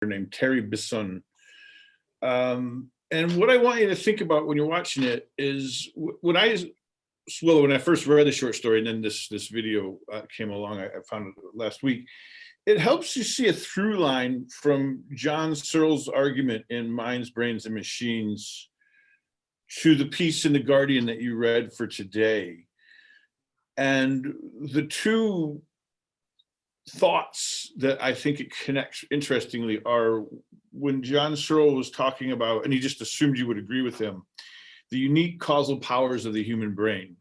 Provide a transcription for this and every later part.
named Terry Bisson. And what I want you to think about when you're watching it is when I first read the short story, and then this video came along, I found it last week. It helps you see a through line from John Searle's argument in Minds, Brains, and Machines to the piece in The Guardian that you read for today. And the two thoughts that I think it connects interestingly are when John Searle was talking about, and he just assumed you would agree with him, the unique causal powers of the human brain.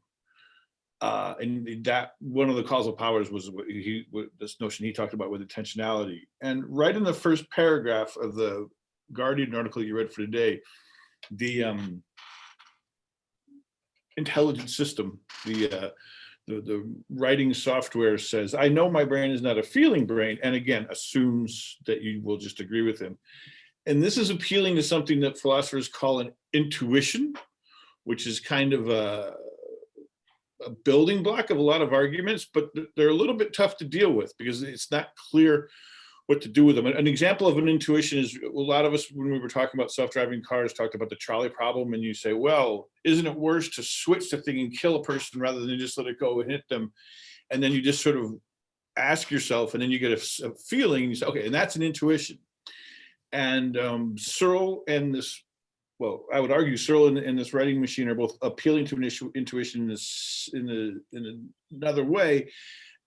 And that one of the causal powers was this notion he talked about with intentionality. And right in the first paragraph of the Guardian article you read for today, the intelligent system, the writing software says, I know my brain is not a feeling brain, and again, assumes that you will just agree with him. And this is appealing to something that philosophers call an intuition, which is kind of a building block of a lot of arguments, but they're a little bit tough to deal with because it's not clear what to do with them. An example of an intuition is a lot of us, when we were talking about self-driving cars, talked about the trolley problem, and you say, well, isn't it worse to switch the thing and kill a person rather than just let it go and hit them? And then you just sort of ask yourself, and then you get a feeling, and you say, okay, and that's an intuition. And Searle and this, well, I would argue Searle and this writing machine are both appealing to an intuition in another way.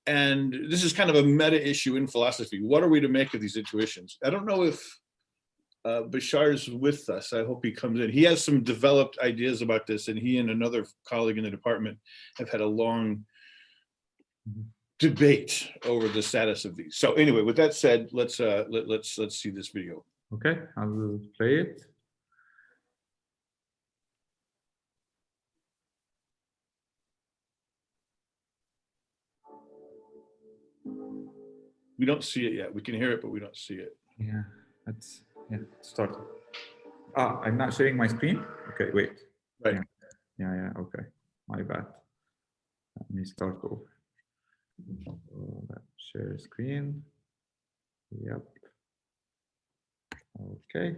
And this is kind of a meta issue in philosophy. What are we to make of these intuitions? I don't know if Bashar's with us. I hope he comes in. He has some developed ideas about this, and he and another colleague in the department have had a long debate over the status of these. So anyway, with that said, let's see this video. Okay, I will play it. We don't see it yet. We can hear it, but we don't see it. Yeah, let's start. I'm not sharing my screen. Okay, wait. Right. Yeah. Okay, my bad. Let me start over. Let's share screen. Yep. Okay.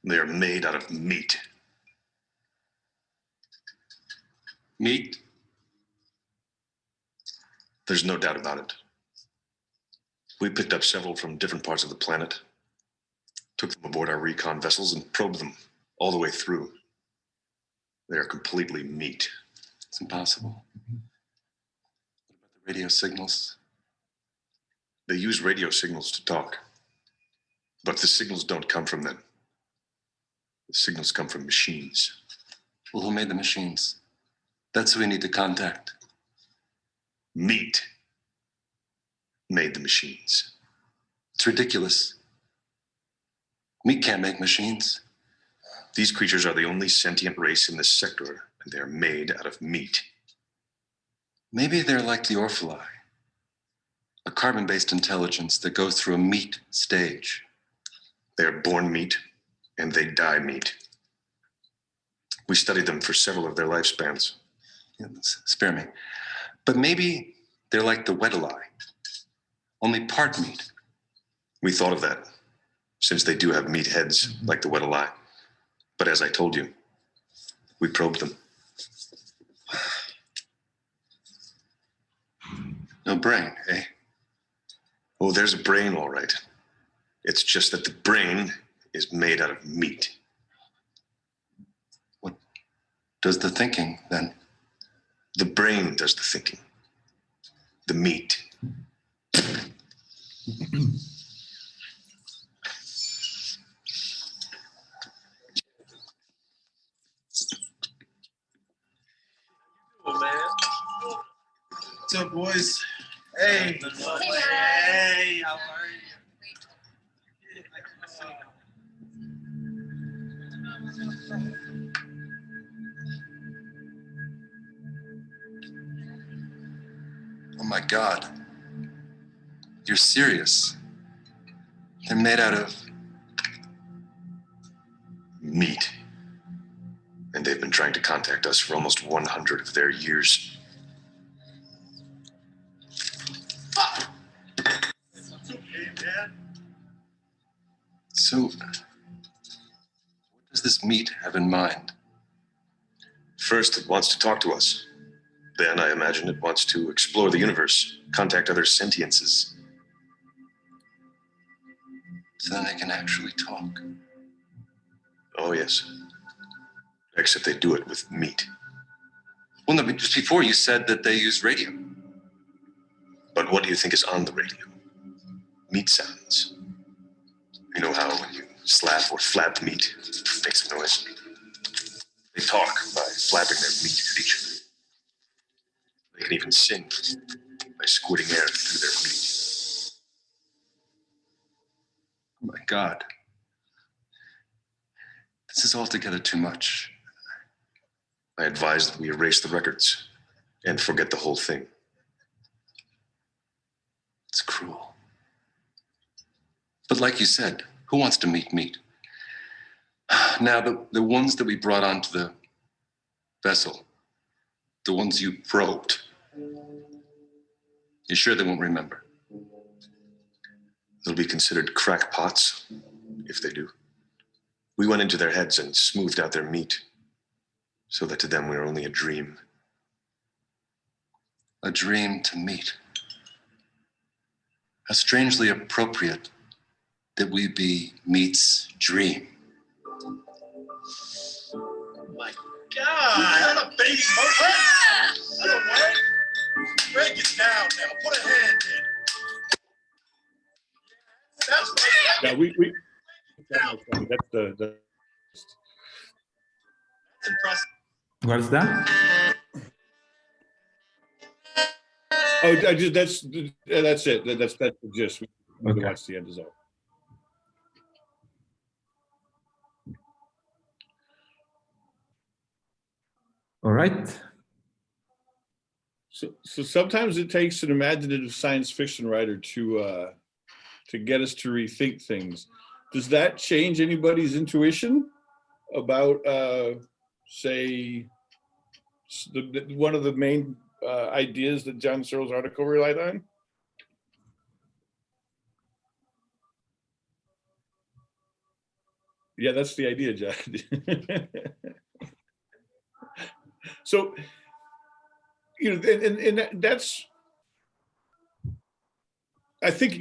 They are made out of meat. Meat? There's no doubt about it. We picked up several from different parts of the planet, took them aboard our recon vessels, and probed them all the way through. They are completely meat. It's impossible. What about the radio signals? They use radio signals to talk, but the signals don't come from them. The signals come from machines. Well, who made the machines? That's who we need to contact. Meat made the machines. It's ridiculous. Meat can't make machines. These creatures are the only sentient race in this sector, and they're made out of meat. Maybe they're like the Orphalai, a carbon-based intelligence that goes through a meat stage. They're born meat, and they die meat. We studied them for several of their lifespans. Yeah, spare me. But maybe they're like the Weddellai, only part meat. We thought of that. since they do have meat heads like the Weddell. But as I told you, we probed them. No brain, eh? Oh, there's a brain, all right. It's just that the brain is made out of meat. What does the thinking then? The brain does the thinking. The meat. Oh, man. What's up, boys? Hey. Hey, how are you? Oh my God. You're serious. They're made out of Meat. And they've been trying to contact us for almost 100 of their years. So, what does this meat have in mind? First, it wants to talk to us. Then, I imagine it wants to explore the universe, contact other sentiences. So then they can actually talk. Oh, yes. Except they do it with meat. Well, no, but just before you said that they use radio. But what do you think is on the radio? Meat sounds. You know how when you slap or flap meat, it makes a noise? They talk by flapping their meat at each other. They can even sing by squirting air through their meat. Oh my God. This is altogether too much. I advise that we erase the records and forget the whole thing. It's cruel. But like you said, who wants to meet meat? Now, the ones that we brought onto the vessel, the ones you probed, you sure they won't remember? They'll be considered crackpots if they do. We went into their heads and smoothed out their meat so that to them we are only a dream. A dream to meet. How strangely appropriate that we be meat's dream. My God, is that a baby monkey? That's a what? Break it down now. Put a hand in. That's right. Yeah, that's the That's impressive. What is that? oh, that's it. That's the gist. We Okay. watch the end is all. All right. So sometimes it takes an imaginative science fiction writer to get us to rethink things. Does that change anybody's intuition about, say, one of the main ideas that John Searle's article relied on? Yeah, that's the idea, Jack. So, and that's, I think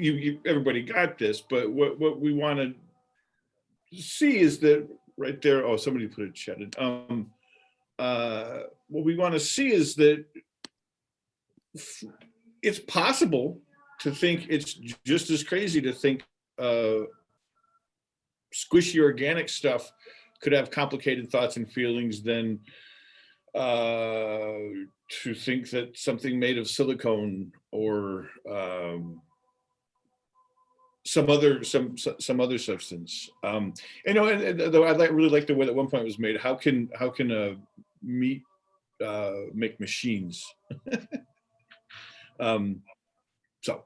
everybody got this, but what we want to see is that right there. Oh, somebody put a chat in. What we want to see is that it's possible to think it's just as crazy to think squishy organic stuff could have complicated thoughts and feelings than to think that something made of silicone or some other substance. And though I really like the way that one point was made. How can a meat make machines? So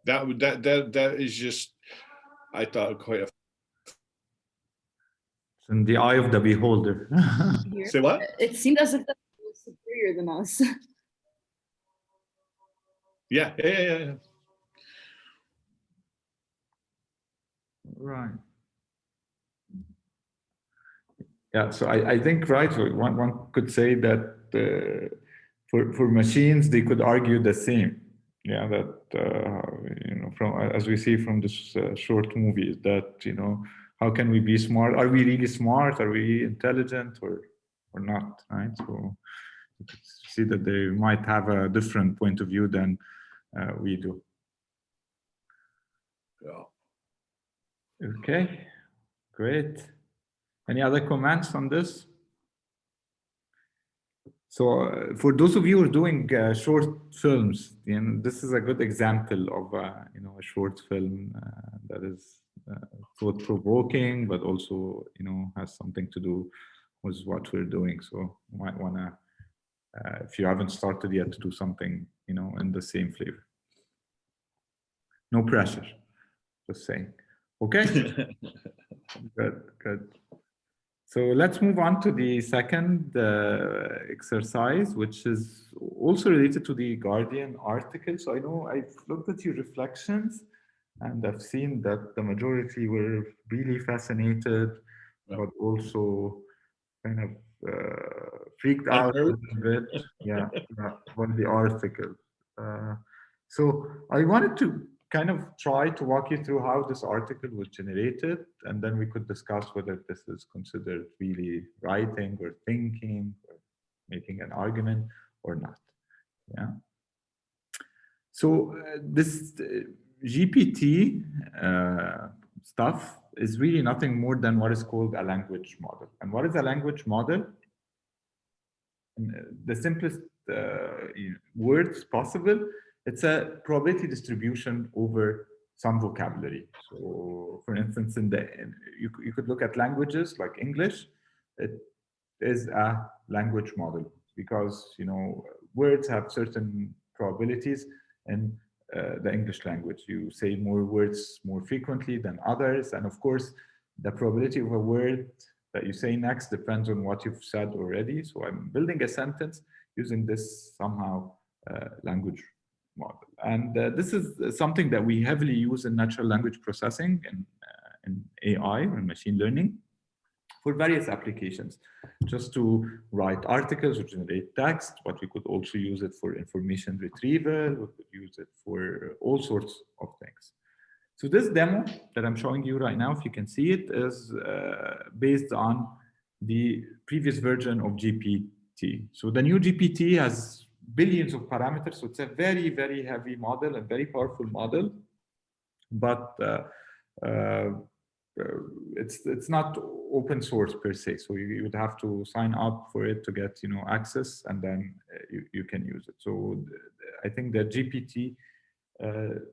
that is just, I thought, quite a. It's in the eye of the beholder. Here. Say what? It seemed as if that was superior than us. Yeah. Right. Yeah, so I think, right, so one could say that for machines, they could argue the same. Yeah, that, you know, from as we see from this short movie, that, you know, how can we be smart? Are we really smart? Are we intelligent or not, right? So you could see that they might have a different point of view than we do. Yeah. Okay, great. Any other comments on this? So for those of you who are doing short films, you know, this is a good example of you know, a short film that is thought-provoking, but also, you know, has something to do with what we're doing. So you might want to, if you haven't started yet, to do something, you know, in the same flavor. No pressure, just saying. Okay. Good, good. So let's move on to the second exercise, which is also related to the Guardian article. So I know I've looked at your reflections and I've seen that the majority were really fascinated, but also kind of freaked out a little bit, yeah, about the article. So I wanted to kind of try to walk you through how this article was generated, and then we could discuss whether this is considered really writing or thinking or making an argument or not. Yeah. So this GPT stuff is really nothing more than what is called a language model. And what is a language model? The simplest words possible, it's a probability distribution over some vocabulary. So for instance, you could look at languages like English. It is a language model because, you know, words have certain probabilities in the English language. You say more words more frequently than others. And of course, the probability of a word that you say next depends on what you've said already. So I'm building a sentence using this somehow language model. And this is something that we heavily use in natural language processing and in AI or machine learning for various applications, just to write articles or generate text, but we could also use it for information retrieval. We could use it for all sorts of things. So this demo that I'm showing you right now, if you can see it, is based on the previous version of GPT. So the new GPT has billions of parameters. So it's a very, very heavy model, a very powerful model, but it's not open source per se. So you would have to sign up for it to get, you know, access, and then you can use it. So I think the GPT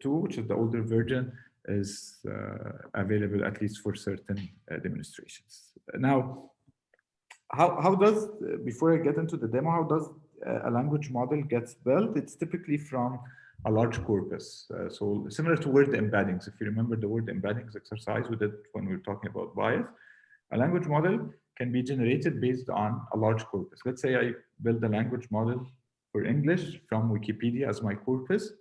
2, which is the older version, is available at least for certain demonstrations. Now, how does, before I get into the demo, how does a language model gets built? It's typically from a large corpus. So similar to word embeddings. If you remember the word embeddings exercise we did when we were talking about bias, a language model can be generated based on a large corpus. Let's say I build a language model for English from Wikipedia as my corpus.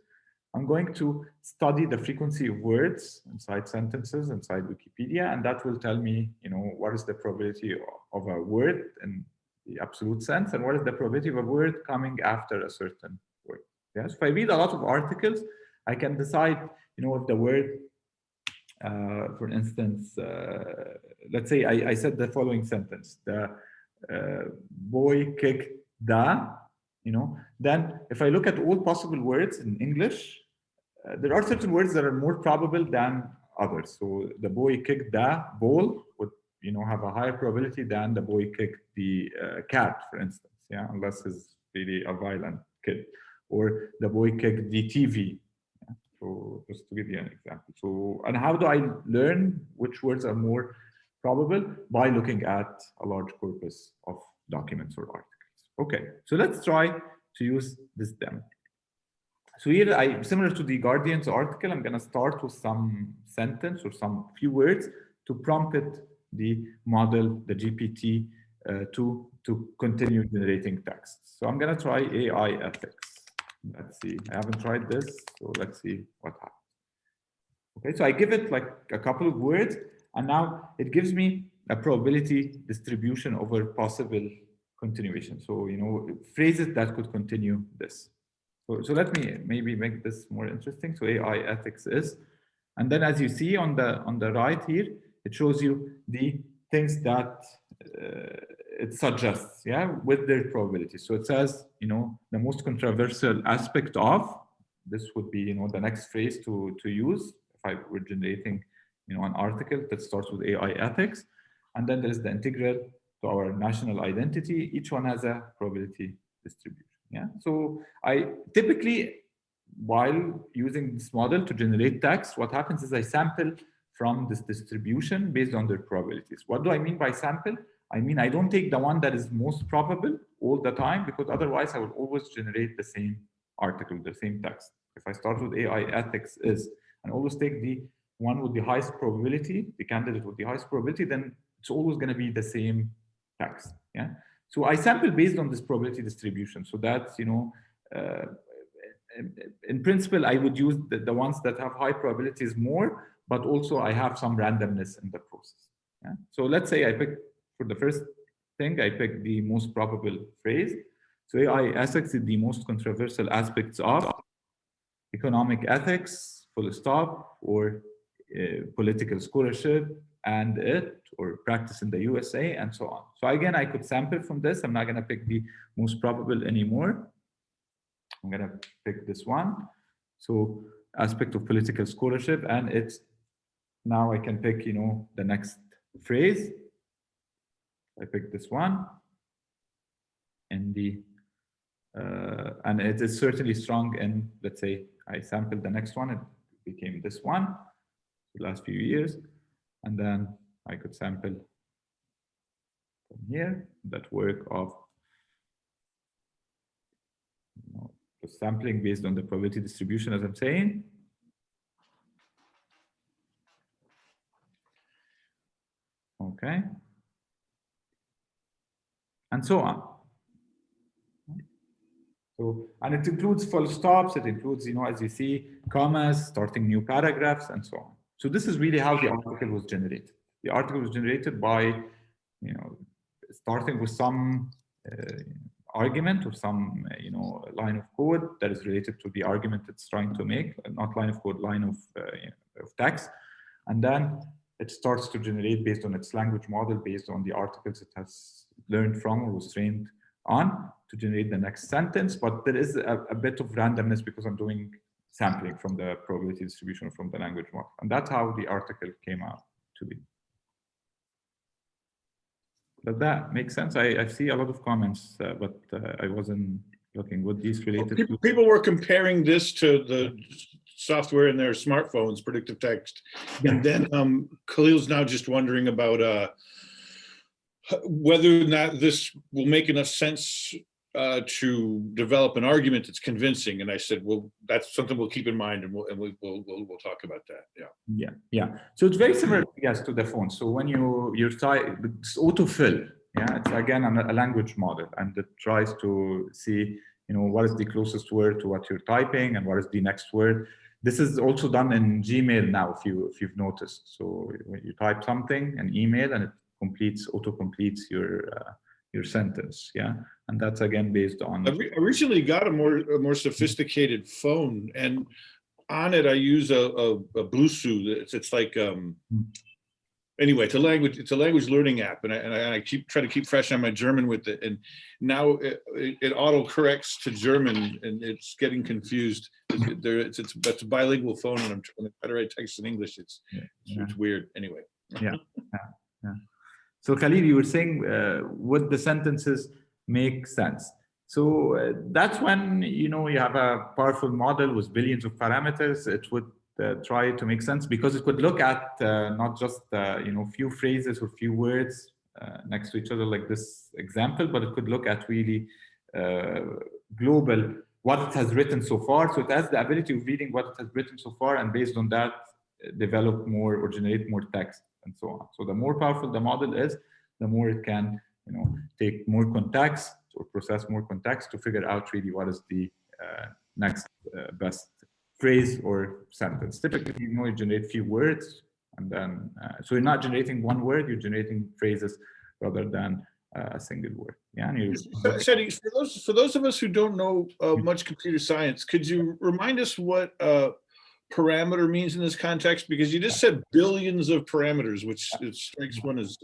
I'm going to study the frequency of words inside sentences inside Wikipedia, and that will tell me, you know, what is the probability of a word in the absolute sense, and what is the probability of a word coming after a certain word. Yes, if I read a lot of articles, I can decide, you know, if the word, for instance, let's say I said the following sentence: the boy kicked the. You know, then if I look at all possible words in English, there are certain words that are more probable than others. So the boy kicked the ball would, you know, have a higher probability than the boy kicked the cat, for instance. Yeah, unless he's really a violent kid, or the boy kicked the TV. Yeah? So just to give you an example. So, and how do I learn which words are more probable? By looking at a large corpus of documents or articles. Okay, so let's try to use this demo. So here, similar to the Guardian's article, I'm going to start with some sentence or some few words to prompt the model, the GPT, to continue generating text. So I'm going to try AI ethics. Let's see. I haven't tried this, so let's see what happens. Okay, so I give it like a couple of words, And now it gives me a probability distribution over possible continuation. So, phrases that could continue this. So let me maybe make this more interesting. So AI ethics is, and then as you see on the right here, it shows you the things that it suggests, with their probability. So it says, the most controversial aspect of this would be, the next phrase to use if I were generating, an article that starts with AI ethics, and then there's the integral to our national identity. Each one has a probability distribution. Yeah. So I typically, while using this model to generate text, what happens is I sample from this distribution based on their probabilities. What do I mean by sample? I mean, I don't take the one that is most probable all the time, because otherwise I will always generate the same article, the same text. If I start with AI ethics is, and always take the one with the highest probability, the candidate with the highest probability, then it's always going to be the same text. Yeah. So I sample based on this probability distribution. So that's, in principle, I would use the ones that have high probabilities more, but also I have some randomness in the process. Yeah? So let's say I pick, for the first thing, I pick the most probable phrase. So AI ethics is the most controversial aspects of economic ethics, full stop, or political scholarship, and it, or practice in the USA, and so on. So again, I could sample from this. I'm not going to pick the most probable anymore. I'm going to pick this one. So aspect of political scholarship, and it's now I can pick, the next phrase. I pick this one, and and it is certainly strong. And let's say I sampled the next one, it became this one. The last few years, and then I could sample from here that work of the sampling based on the probability distribution, as I'm saying. Okay. And so on. So, and it includes full stops, it includes, as you see, commas, starting new paragraphs, and so on. So this is really how the article was generated. The article was generated by, starting with some argument or some, line of code that is related to the argument it's trying to make, not line of code, line of text. And then it starts to generate based on its language model, based on the articles it has learned from or was trained on, to generate the next sentence. But there is a bit of randomness because I'm doing sampling from the probability distribution from the language model. And that's how the article came out to be. Does that make sense? I see a lot of comments, but I wasn't looking what these related to. People were comparing this to the software in their smartphones, predictive text. Yeah. And then Khalil's now just wondering about whether or not this will make enough sense to develop an argument that's convincing. And I said, well, that's something we'll keep in mind, and we'll talk about that. Yeah. So it's very similar, yes, to the phone. So when you're type, it's autofill. Yeah, it's again a language model, and it tries to see, what is the closest word to what you're typing, and what is the next word. This is also done in Gmail now, if you've noticed. So when you type something, an email, and it auto completes your sentence. Yeah. And that's again based on. I recently got a more sophisticated phone, and on it I use a Bluetooth. It's like anyway, it's a language learning app, and I try to keep fresh on my German with it. And now it auto corrects to German, and it's getting confused. It's a bilingual phone, and I'm trying to write text in English. It's weird. Anyway. Yeah. So Khalil, you were saying would the sentences make sense? So that's when you have a powerful model with billions of parameters. It would try to make sense, because it could look at not just few phrases or few words next to each other like this example, but it could look at really global what it has written so far. So it has the ability of reading what it has written so far, and based on that develop more or generate more text and so on. So the more powerful the model is, the more it can take more context or process more context to figure out really what is the next best phrase or sentence. Typically, you generate few words, And then, so you're not generating one word, you're generating phrases rather than a single word. Yeah. And Shetty, for those of us who don't know much computer science, could you remind us what parameter means in this context? Because you just said billions of parameters, which it strikes one as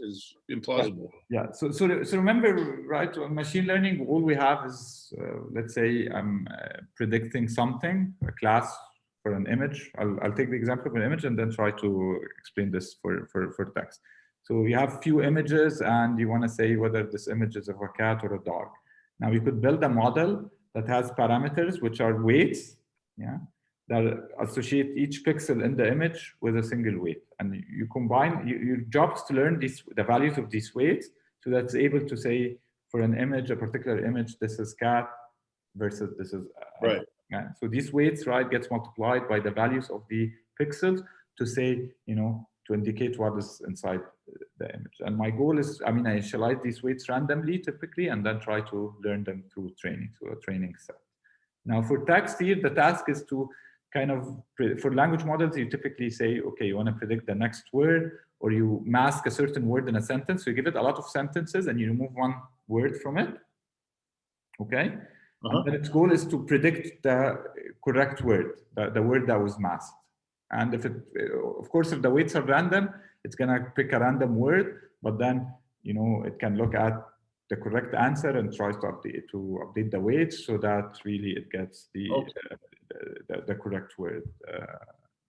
implausible. Yeah. So remember, right? Machine learning, all we have is, let's say, I'm predicting something, a class for an image. I'll take the example of an image and then try to explain this for text. So you have few images and you want to say whether this image is of a cat or a dog. Now you could build a model that has parameters, which are weights, yeah, that associate each pixel in the image with a single weight. And you combine, your job is to learn the values of these weights, so that's able to say for an image, a particular image, this is cat versus this is right. Yeah. So these weights, right, gets multiplied by the values of the pixels to say, you know, to indicate what is inside the image. And my goal is, I mean, I initialize these weights randomly typically, and then try to learn them through training, so a training set. Now for text here, the task is to kind of, for language models, you typically say, okay, you want to predict the next word, or you mask a certain word in a sentence. So you give it a lot of sentences and you remove one word from it, okay? And then its goal is to predict the correct word, the word that was masked. And if it, of course, if the weights are random, it's gonna pick a random word, but then, you know, it can look at the correct answer and tries to update the weights so that really it gets the correct word.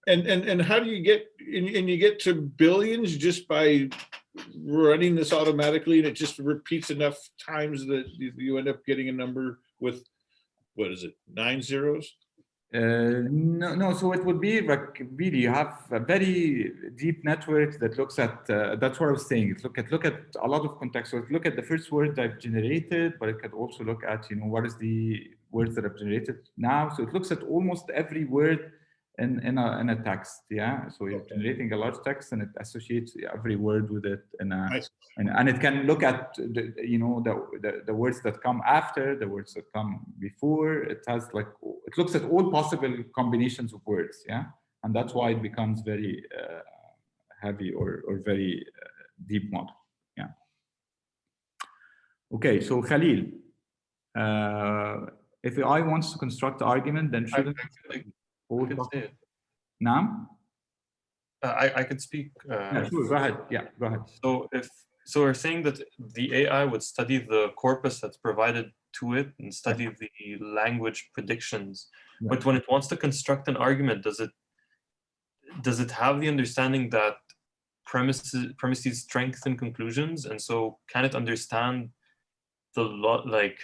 And how do you get, and you get to billions just by running this automatically, and it just repeats enough times that you end up getting a number with, what is it, 9 zeros? No. So it would be like, really, you have a very deep network that looks at. That's what I was saying. Look at a lot of context. So it look at the first word I've generated, but it could also look at, you know, what is the words that I've generated now. So it looks at almost every word in a text. Yeah. So you're generating a large text, and it associates every word with it and it can look at the words that come after, the words that come before. It has like, it looks at all possible combinations of words. Yeah. And that's why it becomes very heavy or very deep model. Yeah. Okay. So Khalil, if AI wants to construct the argument, then shouldn't I could say it. Now? I could speak. Yeah, sure. Go ahead. Yeah, go ahead. So we're saying that the AI would study the corpus that's provided to it and study the language predictions. Yeah. But when it wants to construct an argument, does it have the understanding that premises strengthen conclusions, and so can it understand the lot? Like,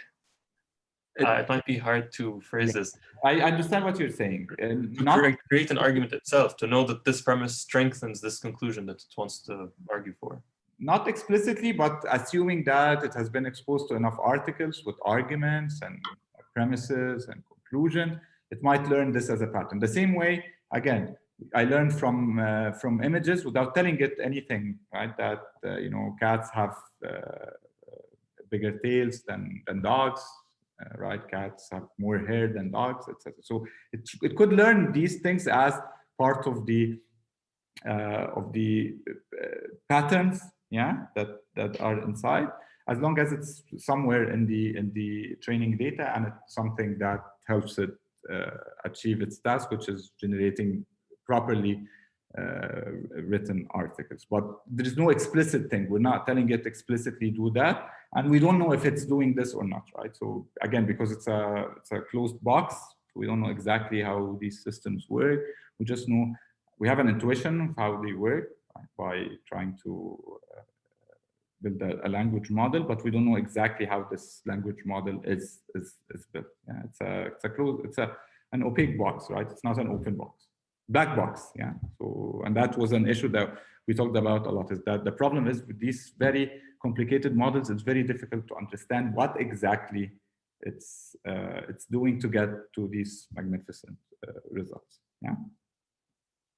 it might be hard to phrase this. I understand what you're saying. To create an argument itself, to know that this premise strengthens this conclusion that it wants to argue for. Not explicitly, but assuming that it has been exposed to enough articles with arguments and premises and conclusion, it might learn this as a pattern. The same way, again, I learned from images without telling it anything, right? That cats have bigger tails than dogs. Right, cats have more hair than dogs, etc. So it could learn these things as part of the patterns, yeah, that are inside, as long as it's somewhere in the training data, and it's something that helps it achieve its task, which is generating properly written articles. But there is no explicit thing. We're not telling it explicitly do that, and we don't know if it's doing this or not, right? So again, because it's a closed box, we don't know exactly how these systems work. We just know, we have an intuition of how they work, right, by trying to build a language model, but we don't know exactly how this language model is built. Yeah, it's an opaque box, right? It's not an open box. Black box, yeah. So, and that was an issue that we talked about a lot, is that the problem is with these very complicated models, it's very difficult to understand what exactly it's doing to get to these magnificent results. Yeah.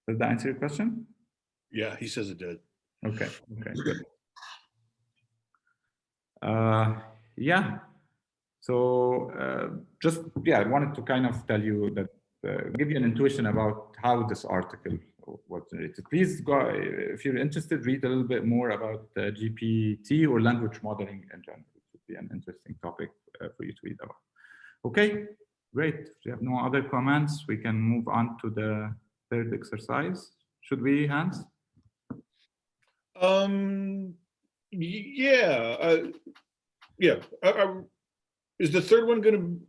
Does that answer your question? Yeah, he says it did. Okay, good. Yeah. So I wanted to kind of tell you that, give you an intuition about how this article what's generated. Please go, if you're interested, read a little bit more about GPT or language modeling in general. It would be an interesting topic for you to read about. Okay, great. If you have no other comments, we can move on to the third exercise. Should we, Hans? Yeah, yeah. Is the third one going to?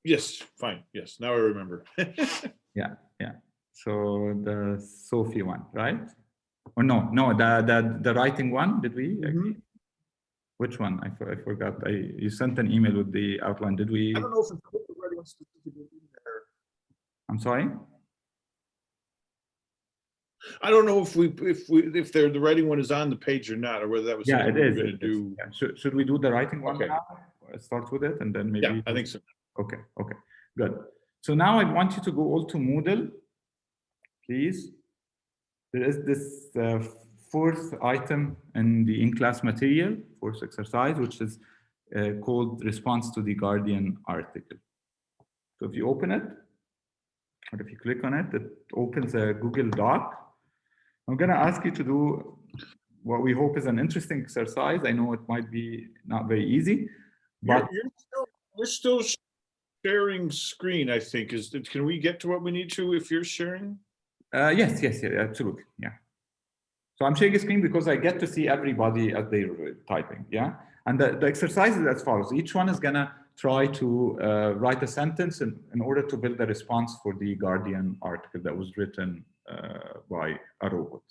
Yes, fine. Yes, now I remember. Yeah. So the Sophie one, right? Or no, the writing one. Did we? Mhm. Which one? I forgot. You sent an email with the outline. Did we? I don't know if it's already wants to be in there. I'm sorry. I don't know if the writing one is on the page or not, or whether that was Yeah, something it we is. were going to it is. do. Yeah. Should we do the writing one Okay. now? Start with it and then maybe. Yeah, I think so. Okay, good. So now I want you to go all to Moodle, please. There is this fourth item in the in-class material, fourth exercise, which is called response to the Guardian article. So if you open it, or if you click on it, it opens a Google Doc. I'm gonna ask you to do what we hope is an interesting exercise. I know it might be not very easy, but We're still sharing screen, I think. Can we get to what we need to if you're sharing? yes, absolutely, yeah. So I'm sharing a screen because I get to see everybody as they're typing, yeah? And the exercise is as follows. Each one is gonna try to write a sentence in order to build a response for the Guardian article that was written by a robot.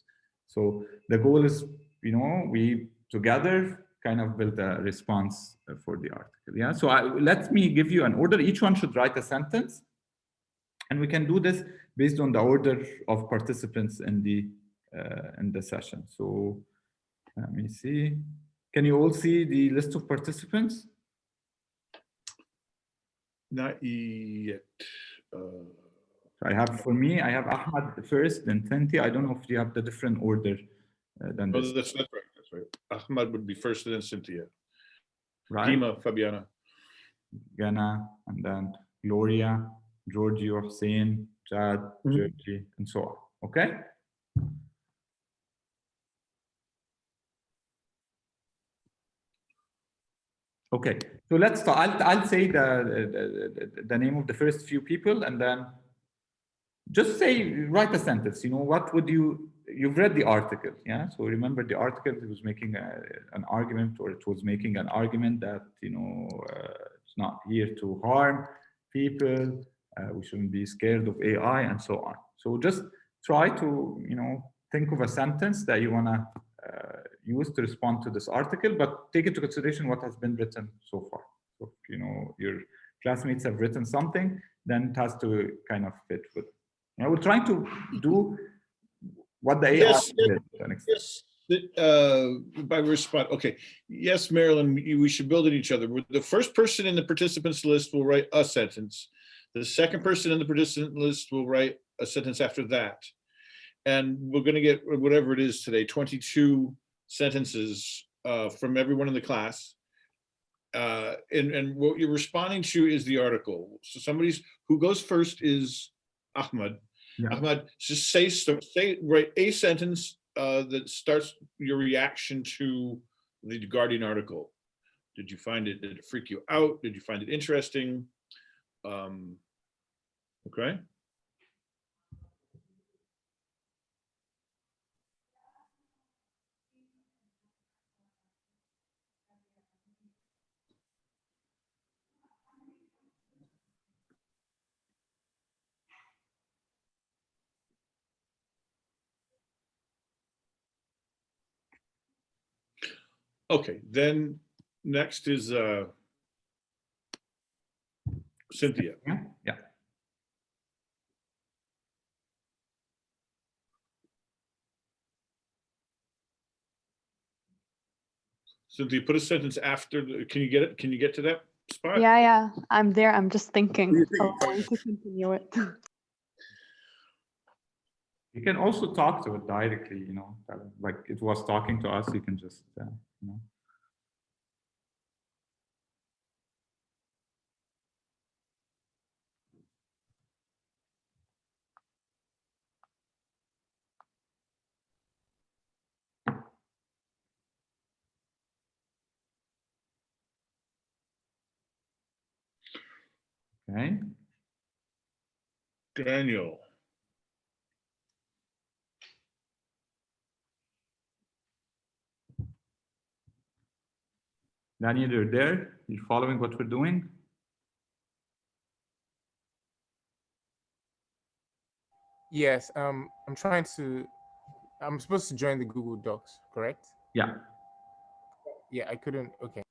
So the goal is, we together kind of build a response for the article, yeah? So let me give you an order. Each one should write a sentence. And we can do this based on the order of participants in the session. So let me see. Can you all see the list of participants? Not yet. I have Ahmad first, then Fenty. I don't know if you have the different order than Oh, this. that's right. Ahmad would be first, and then Cynthia. Right? Dima, Fabiana. Gana, and then Gloria, Giorgio, Hussein, Chad, Georgie, and so on. Okay? Okay, so let's start. I'll say the name of the first few people, and then just write a sentence. What would you've read the article, yeah? So remember the article, it was making an argument, or it was making an argument that, it's not here to harm people. We shouldn't be scared of AI and so on. So just try to, think of a sentence that you want to use to respond to this article, but take into consideration what has been written so far. So if, your classmates have written something, then it has to kind of fit with it. We're trying to do what the AI did. Yes. By response. Okay. Yes, Marilyn, we should build on each other. The first person in the participants list will write a sentence. The second person in the participant list will write a sentence after that. And we're going to get whatever it is today, 22 sentences from everyone in the class. And what you're responding to is the article. So who goes first is Ahmad. Yeah. Ahmad, just write a sentence that starts your reaction to the Guardian article. Did you find it? Did it freak you out? Did you find it interesting? Okay. Okay, then next is Cynthia. Yeah. Cynthia, put a sentence after. Can you get it? Can you get to that spot? Yeah, I'm there. I'm just thinking of how to continue it. You can also talk to it directly, like it was talking to us. You can just, Okay. Daniel. Daniel, you're there? You're following what we're doing? Yes, I'm supposed to join the Google Docs, correct? Yeah. Yeah, I couldn't. Okay.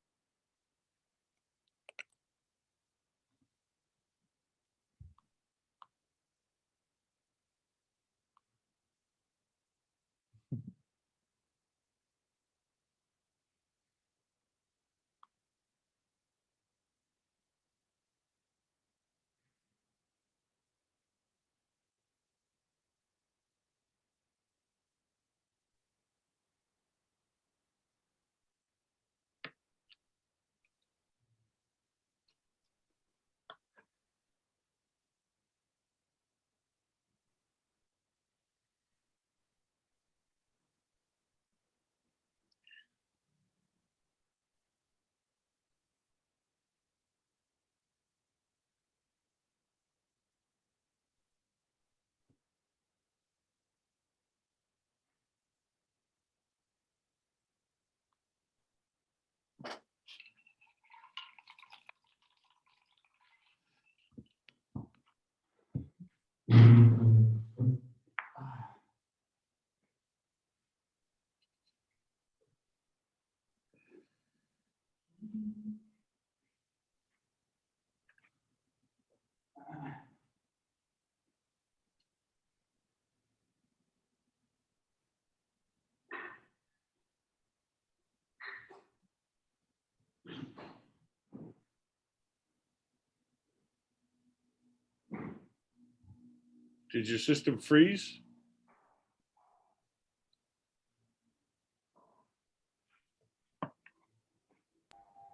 Did your system freeze?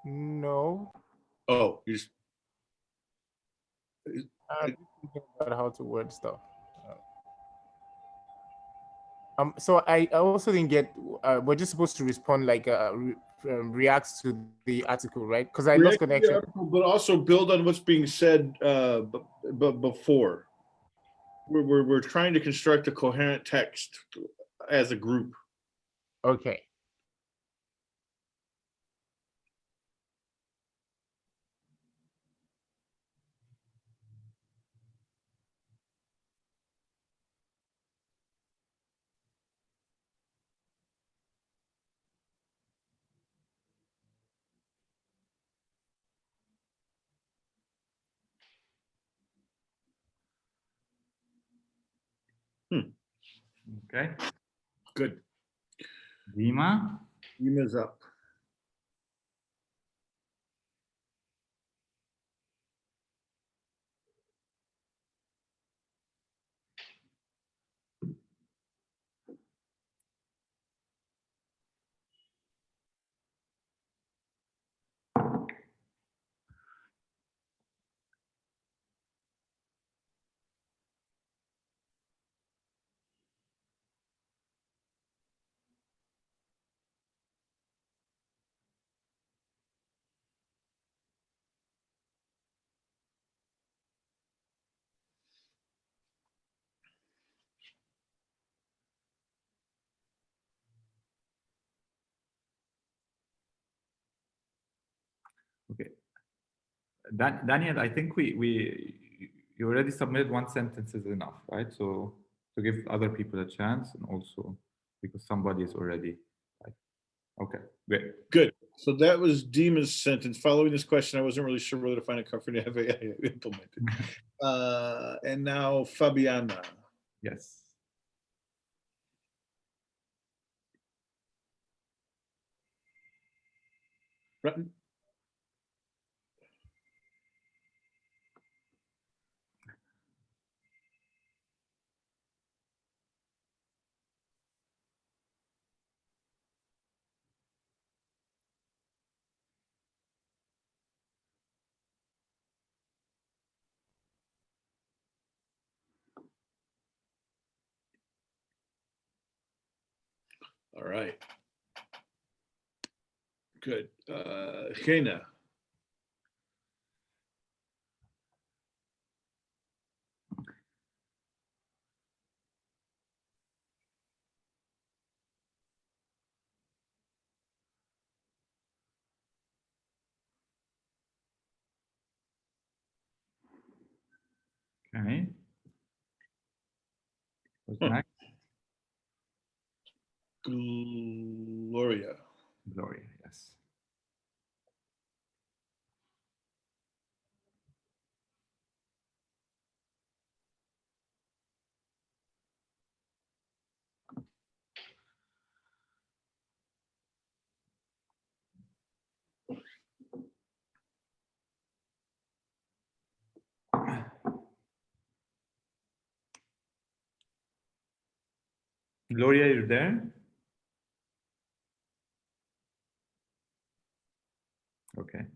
No, Oh, you I'm just thinking about how to word stuff. So I also didn't get. We're just supposed to respond like reacts to the article, right? Because I lost react to the connection. article, but also build on what's being said but before. We're trying to construct a coherent text as a group. Okay. Okay. Good. Dima. Dima's up. Okay. Daniel, I think you already submitted one sentence is enough, right? So to give other people a chance, and also because somebody is already like, okay, great. Good. So that was Dima's sentence. Following this question, I wasn't really sure whether to find it comforting to have AI implemented. And now Fabiana. Yes. Rutten? All right. Good. Hena. right. What's Huh. next? Gloria. Gloria, yes. Gloria, you're there? Okay.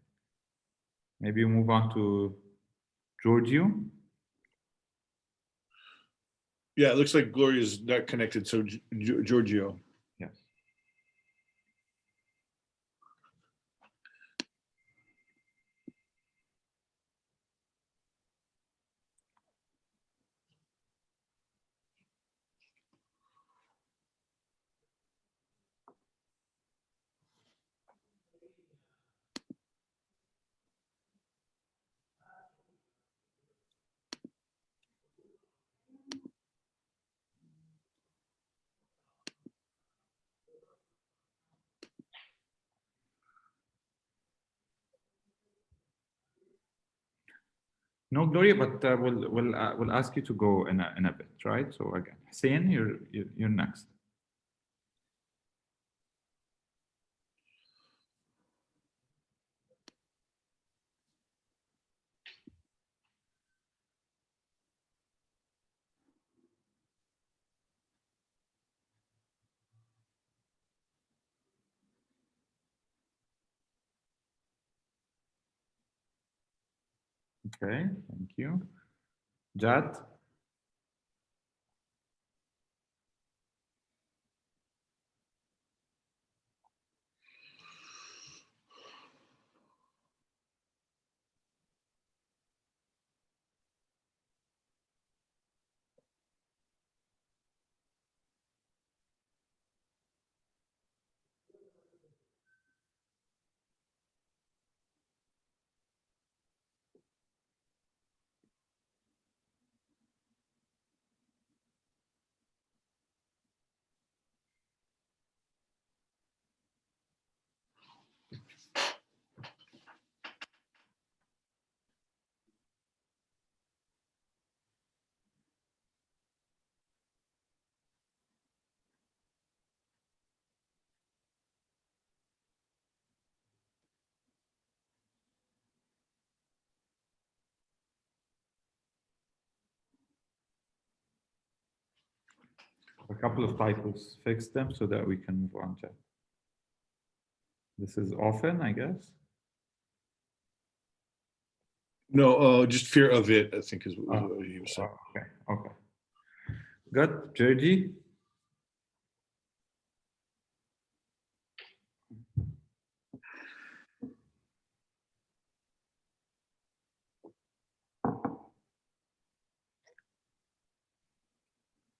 Maybe we move on to Giorgio. Yeah, it looks like Gloria's not connected, so Giorgio. Yes. No, Gloria, but we'll ask you to go in a bit, right? So again, Hussein, you're next. Okay, thank you. Jad. A couple of typos, fix them so that we can move on, Jad. This is often, I guess. No, just fear of it, I think is what Oh, he was saying. okay, okay. Good, Georgie.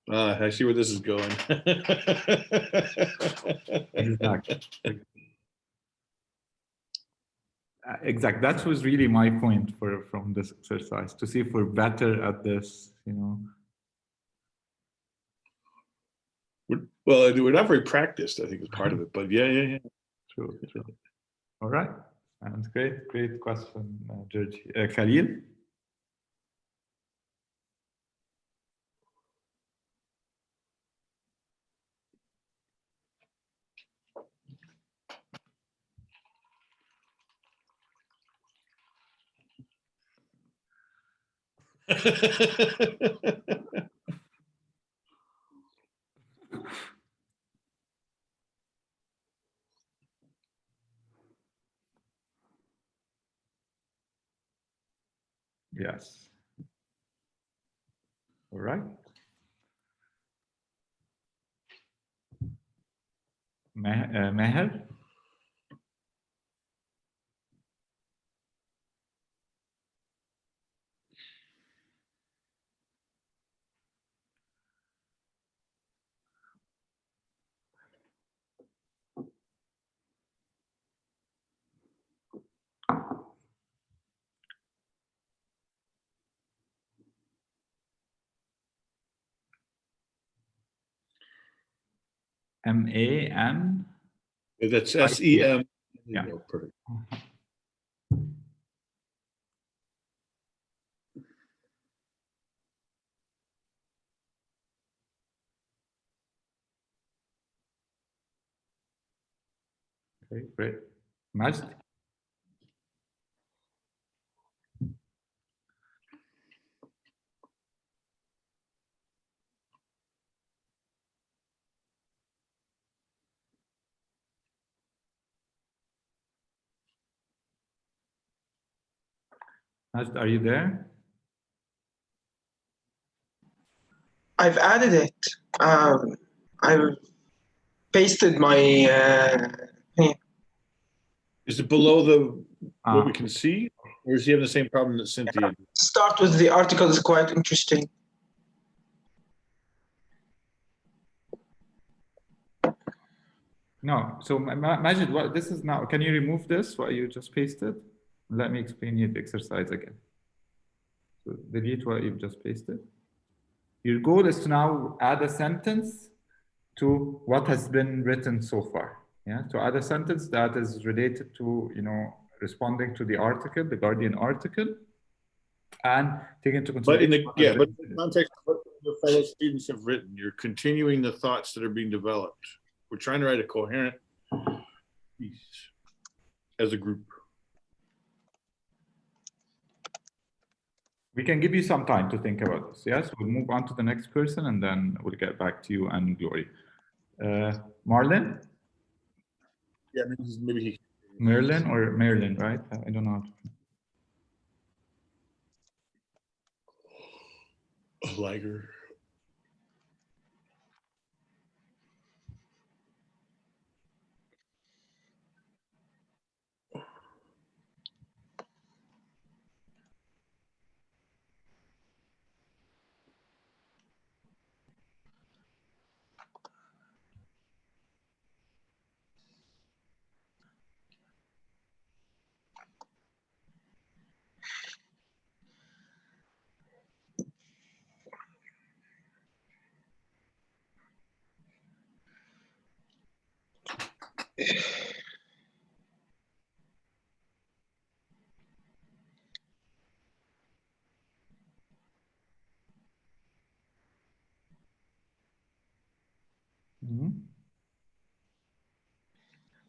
I see where this is going. Exactly. Exactly. That was really my point from this exercise, to see if we're better at this, you know. Well, we're not very practiced, I think is part of it, but yeah. True. All right. Sounds great. Great question, George. Khalil? Yes. All right. Meher? M-A-N. That's SEM. Yeah. Perfect. Okay, great. Majd? Majd, are you there? I've added it. I've pasted my. Is it below the what we Ah. can see, or is he having the same problem that Cynthia? did? Start with the article is quite interesting. No, so Majid, what this is now, can you remove this, what you just pasted? Let me explain you the exercise again. So delete what you've just pasted. Your goal is to now add a sentence to what has been written so far. Yeah, to add a sentence that is related to, responding to the article, the Guardian article, and take into But in consideration. the context of what the fellow students have written, you're continuing the thoughts that are being developed. We're trying to write a coherent piece as a group. We can give you some time to think about this. Yes, we'll move on to the next person and then we'll get back to you and Glory. Marlon? Yeah, maybe he. Merlin or Marilyn, right? I don't know. Liger.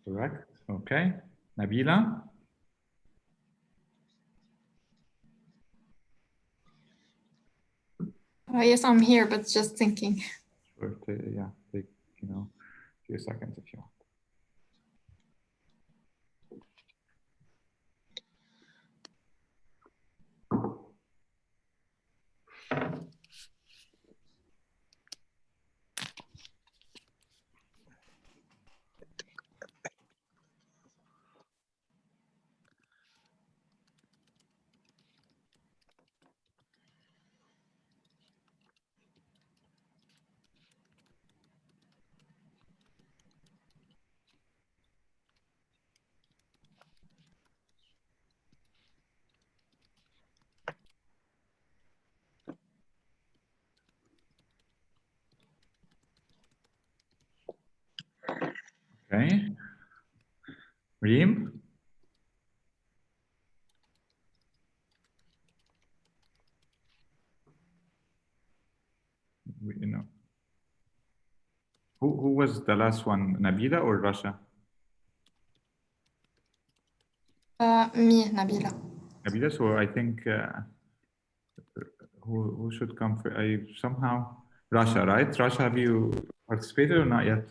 Correct. Okay. Nabila? Yes, I'm here, but just thinking. Sure. Yeah, take, a few seconds if you want. Okay. Reem? Who was the last one, Nabila or Rasha? Me, Nabila. Nabila, so I think who should come for, somehow, Rasha, right? Rasha, have you participated or not yet?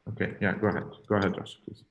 Okay, yeah, go ahead. Go ahead, Rasha, please.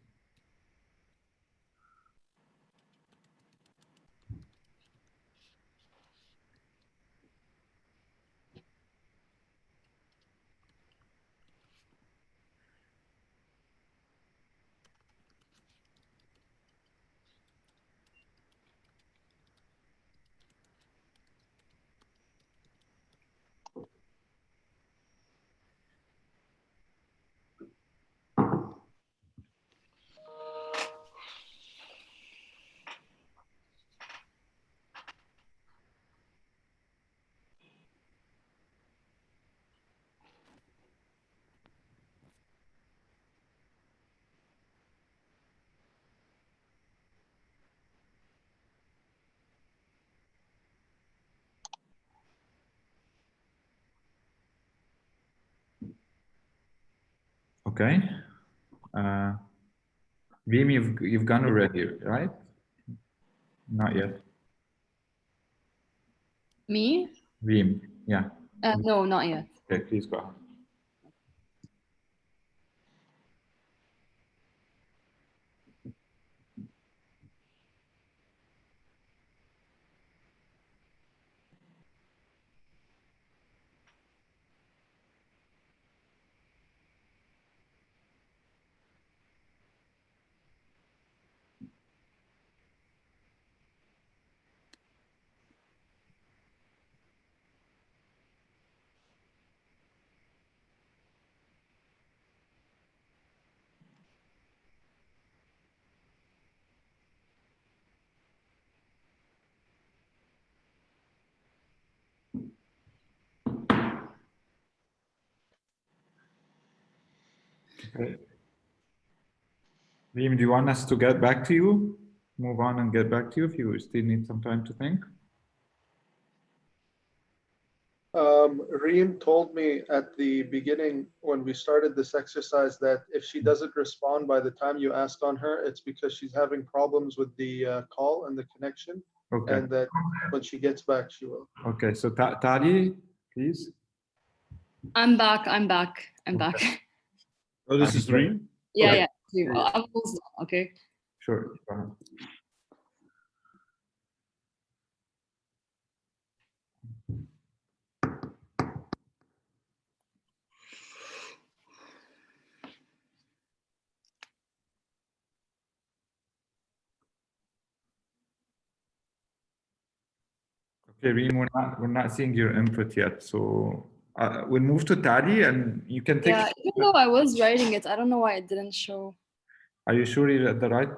Okay. Veem, you've gone already, right? Not yet. Me? Veem, yeah. No, not yet. Okay, please go ahead. Okay. Veem, do you want us to get back to you? Move on and get back to you if you still need some time to think? Reem told me at the beginning when we started this exercise that if she doesn't respond by the time you ask on her, it's because she's having problems with the call and the connection, Okay. and that when she gets back, she will. Okay, so Tali, please. I'm back. I'm back. I'm back. Oh, this is Reem? Yeah, Okay. yeah. I'm close now, okay. Sure. Go ahead. Okay, Reem, we're not seeing your input yet, so we'll move to Tali, and you can take. Yeah, even though I was writing it, I don't know why it didn't show. Are you sure you're at the right?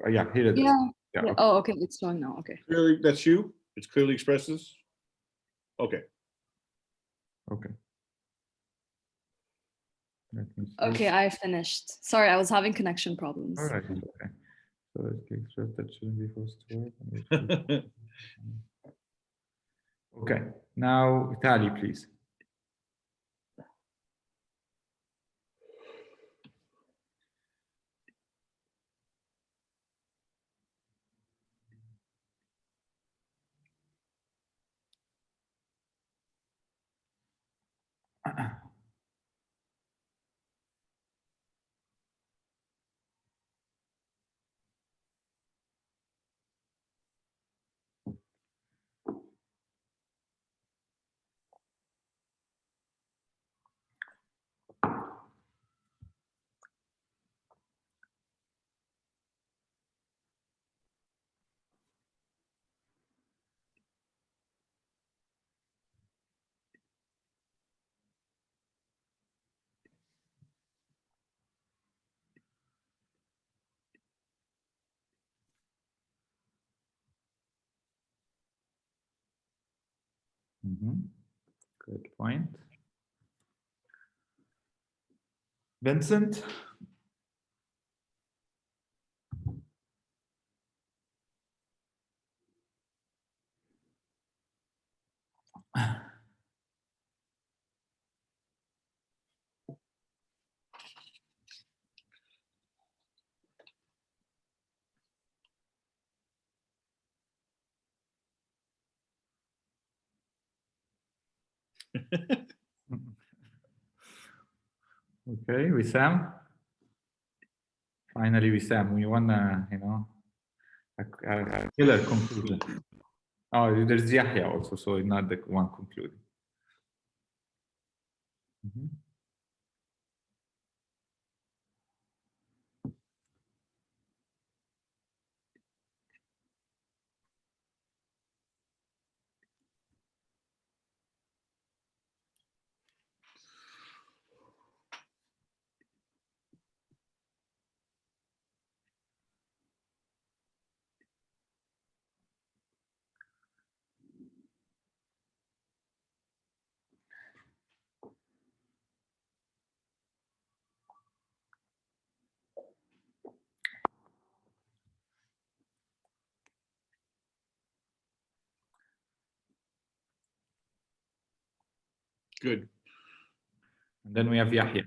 Yeah, here it is. Yeah. Yeah. Yeah. Okay. Oh, okay. It's showing now. Okay. Clearly, that's you? It's clearly expresses? Okay. Okay. Let me see. Okay, I finished. Sorry, I was having connection problems. All right. Okay. So let's click thread that shouldn't be forced to work. Okay. Now, Tali, please. Good point. Vincent? Okay, Wissam. Finally, Wissam, we want a killer conclusion. Oh, there's Yahya also, so it's not the one concluding. Good. And then we have Yahya.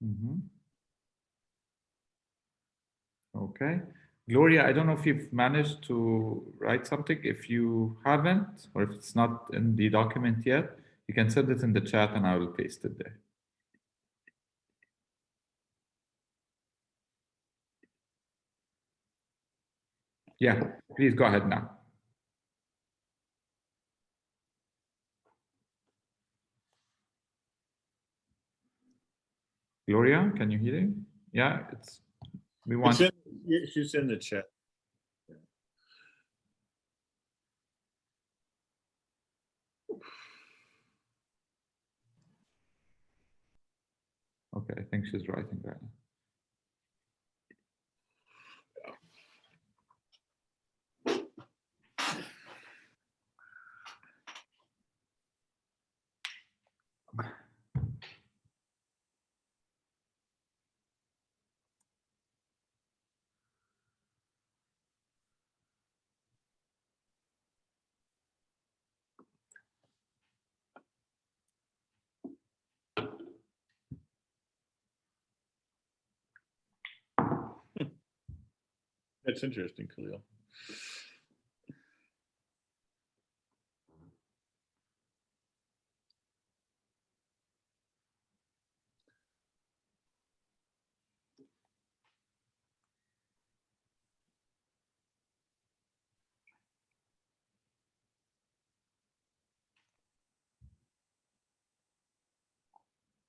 Mhm. Okay. Gloria, I don't know if you've managed to write something. If you haven't, or if it's not in the document yet, you can send it in the chat and I will paste it there. Yeah, please go ahead now. Gloria, can you hear it? Yeah, we want. She's in the chat. Okay, I think she's writing right now. That's interesting, Khalil.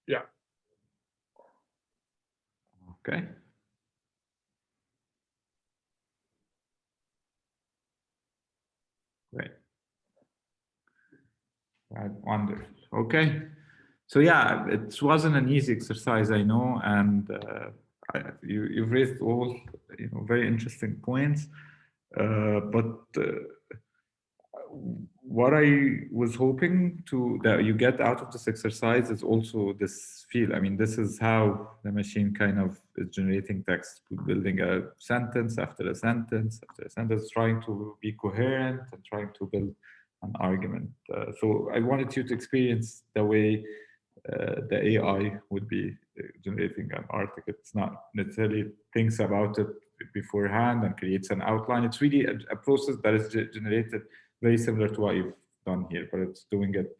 Yeah. Okay. Great. Right, wonderful. Okay. So yeah, it wasn't an easy exercise, I know, and you've raised all very interesting points. But what I was hoping that you get out of this exercise is also this feel. I mean, this is how the machine kind of is generating text, building a sentence after a sentence after a sentence, trying to be coherent and trying to build an argument. So I wanted you to experience the way the AI would be generating an article. It's not necessarily thinks about it beforehand and creates an outline. It's really a process that is generated very similar to what you've done here, but it's doing it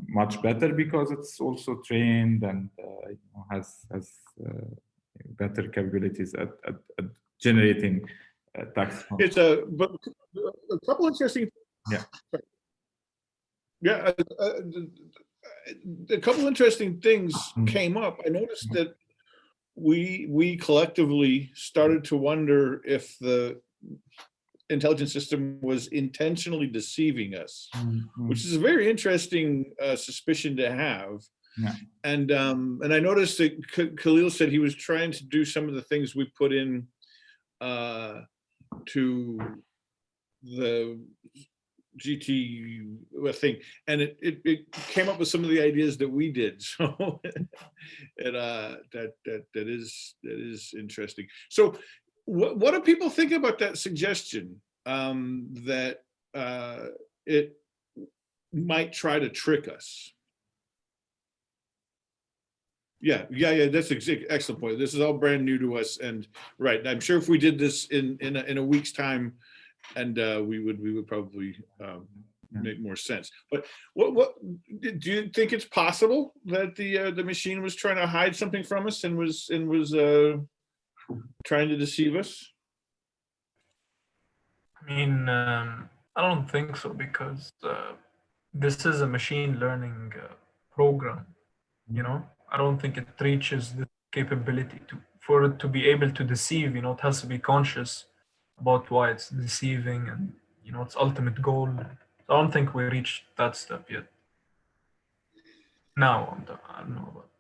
much better because it's also trained and has better capabilities at generating text. It's but a couple interesting. Yeah. Yeah, a couple interesting things came up. I noticed that we collectively started to wonder if the intelligence system was intentionally deceiving us, which is a very interesting suspicion to have. Yeah. And I noticed that Khalil said he was trying to do some of the things we put in to the GT thing, and it came up with some of the ideas that we did. So that is interesting. So what do people think about that suggestion, that it might try to trick us? Yeah, that's an excellent point. This is all brand new to us, and right, I'm sure if we did this in a week's time, and we would probably make more sense. But what do you think it's possible that the machine was trying to hide something from us and was trying to deceive us? I mean, I don't think so, because this is a machine learning program. I don't think it reaches the capability for it to be able to deceive. It has to be conscious about why it's deceiving and its ultimate goal. So I don't think we reached that step yet. Now I don't know about.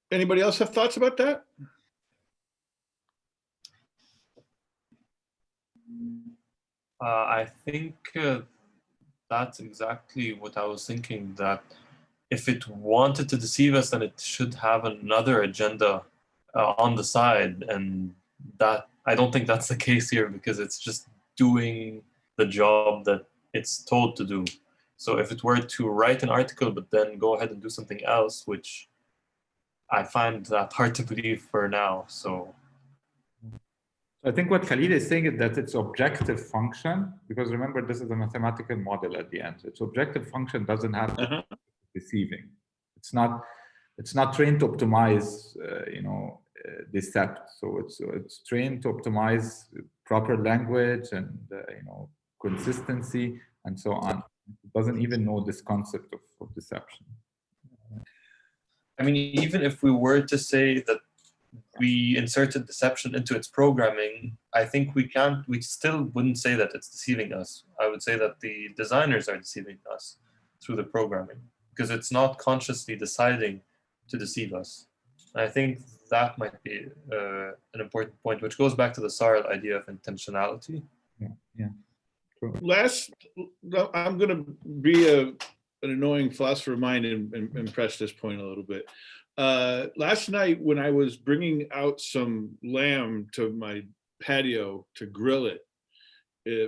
Anybody else have thoughts about that? I think that's exactly what I was thinking, that if it wanted to deceive us, then it should have another agenda on the side, and that I don't think that's the case here, because it's just doing the job that it's told to do. So if it were to write an article but then go ahead and do something else, which I find that hard to believe for now. So I think what Khalid is saying is that its objective function, because remember, this is a mathematical model at the end. Its objective function doesn't have to be deceiving. It's not trained to optimize, decept. So it's trained to optimize proper language and consistency and so on. It doesn't even know this concept of deception. I mean, even if we were to say that we inserted deception into its programming, I think we still wouldn't say that it's deceiving us. I would say that the designers are deceiving us through the programming, because it's not consciously deciding to deceive us. And I think that might be an important point, which goes back to the Searle idea of intentionality. Yeah. I'm going to be an annoying philosopher of mine and press this point a little bit. Last night, when I was bringing out some lamb to my patio to grill it,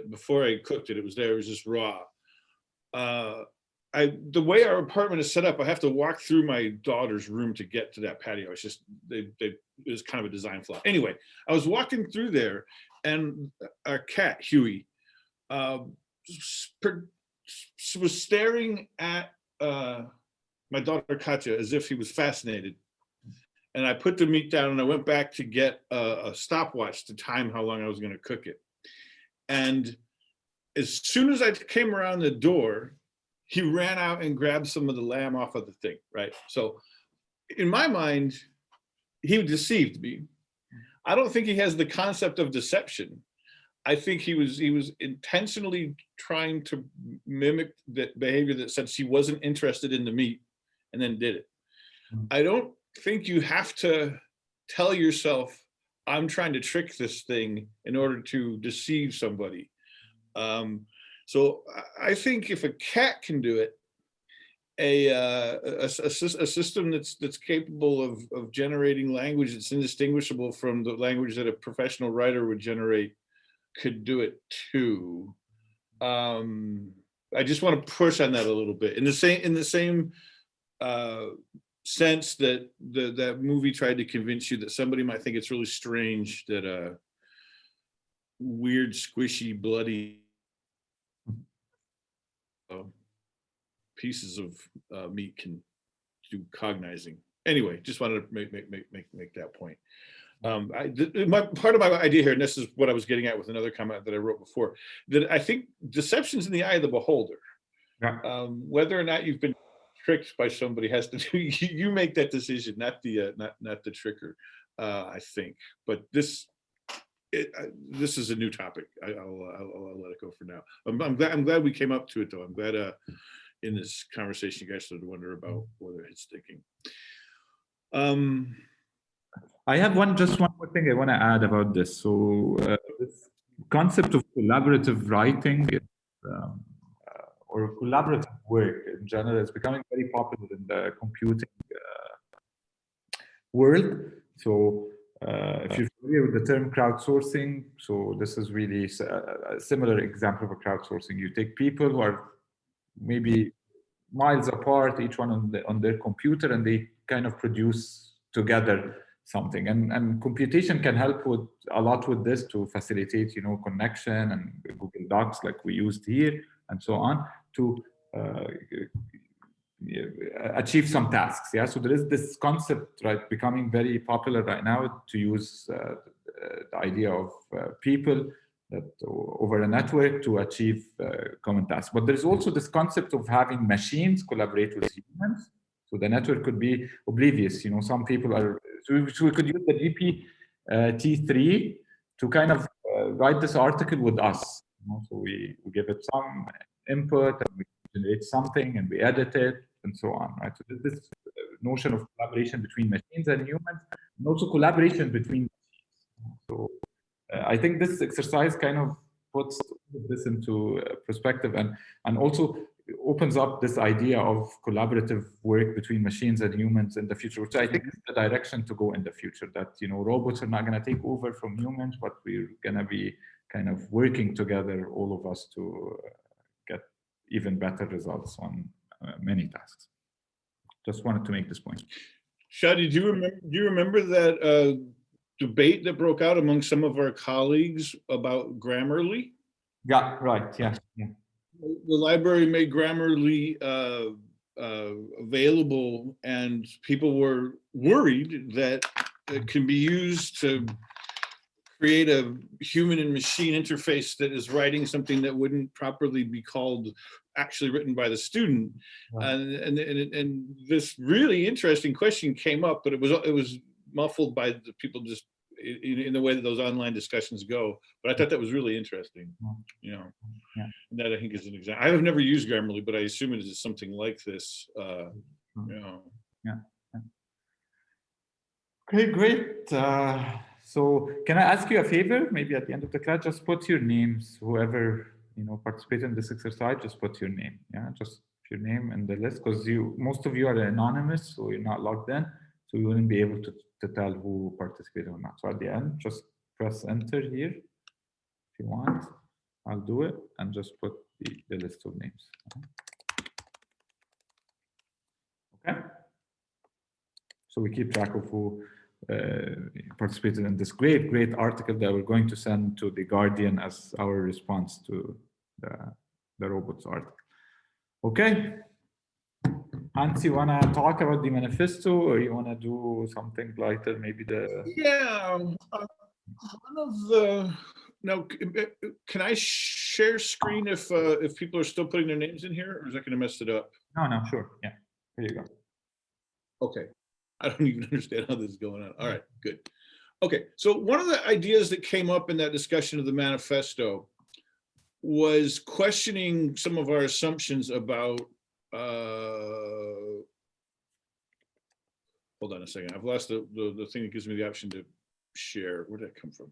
before I cooked it, it was just raw. The way our apartment is set up, I have to walk through my daughter's room to get to that patio. It's just, it was kind of a design flaw. Anyway, I was walking through there, and our cat, Huey, was staring at my daughter Katya as if he was fascinated. And I put the meat down and I went back to get a stopwatch to time how long I was going to cook it. And as soon as I came around the door, he ran out and grabbed some of the lamb off of the thing, right? So in my mind, he deceived me. I don't think he has the concept of deception. I think he was intentionally trying to mimic that behavior that said she wasn't interested in the meat and then did it. I don't think you have to tell yourself, I'm trying to trick this thing in order to deceive somebody. So I think if a cat can do it, a system that's capable of generating language that's indistinguishable from the language that a professional writer would generate could do it too. I just want to push on that a little bit. In the same sense that that movie tried to convince you that somebody might think it's really strange that weird, squishy, bloody pieces of meat can do cognizing. Anyway, just wanted to make that point. Part of my idea here, and this is what I was getting at with another comment that I wrote before, that I think deception's in the eye of the beholder. Yeah. Whether or not you've been tricked by somebody has to do, you make that decision, not the tricker. I think, but this is a new topic. I'll let it go for now. I'm glad we came up to it though. I'm glad in this conversation you guys started to wonder about whether it's sticking. I have just one more thing I want to add about this. So this concept of collaborative writing or collaborative work in general is becoming very popular in the computing world. So if you're familiar with the term crowdsourcing, so this is really a similar example of a crowdsourcing. You take people who are maybe miles apart, each one on their computer, and they kind of produce together something. And computation can help a lot with this to facilitate, connection and Google Docs like we used here and so on to achieve some tasks. Yeah. So there is this concept, right, becoming very popular right now to use the idea of people that over a network to achieve common tasks. But there's also this concept of having machines collaborate with humans. So the network could be oblivious. Some people are, so we could use the GPT-3 to kind of write this article with us. So we give it some input and we generate something and we edit it and so on, right? So this notion of collaboration between machines and humans, and also collaboration between machines. So I think this exercise kind of puts this into perspective and also opens up this idea of collaborative work between machines and humans in the future, which I think is the direction to go in the future, that, you know, robots are not going to take over from humans, but we're going to be kind of working together, all of us, to get even better results on many tasks. Just wanted to make this point. Shadi, do you remember that debate that broke out among some of our colleagues about Grammarly? Yeah, right. Yeah. The library made Grammarly available, and people were worried that it can be used to create a human and machine interface that is writing something that wouldn't properly be called actually written by the student. Right. And this really interesting question came up, but it was muffled by the people just in the way that those online discussions go. But I thought that was really interesting. You know, and that I think is an example. I have never used Grammarly, but I assume it is something like this. You know. Yeah. Okay, great. So can I ask you a favor? Maybe at the end of the class, just put your names. Whoever, you know, participate in this exercise, just put your name. Yeah, just your name in the list, because most of you are anonymous, so you're not logged in, so you wouldn't be able to tell who participated or not. So at the end, just press enter here if you want. I'll do it and just put the list of names. Okay. So we keep track of who participated in this great article that we're going to send to The Guardian as our response to the robots article. Okay. Hans, you want to talk about the manifesto, or you want to do something lighter, maybe Yeah, one of the, now, can I share screen if people are still putting their names in here, or is that going to mess it up? No, sure. Yeah, here you go. Okay, I don't even understand how this is going on. All right, good. Okay, so one of the ideas that came up in that discussion of the manifesto was questioning some of our assumptions about, hold on a second, I've lost the thing that gives me the option to share. Where did that come from?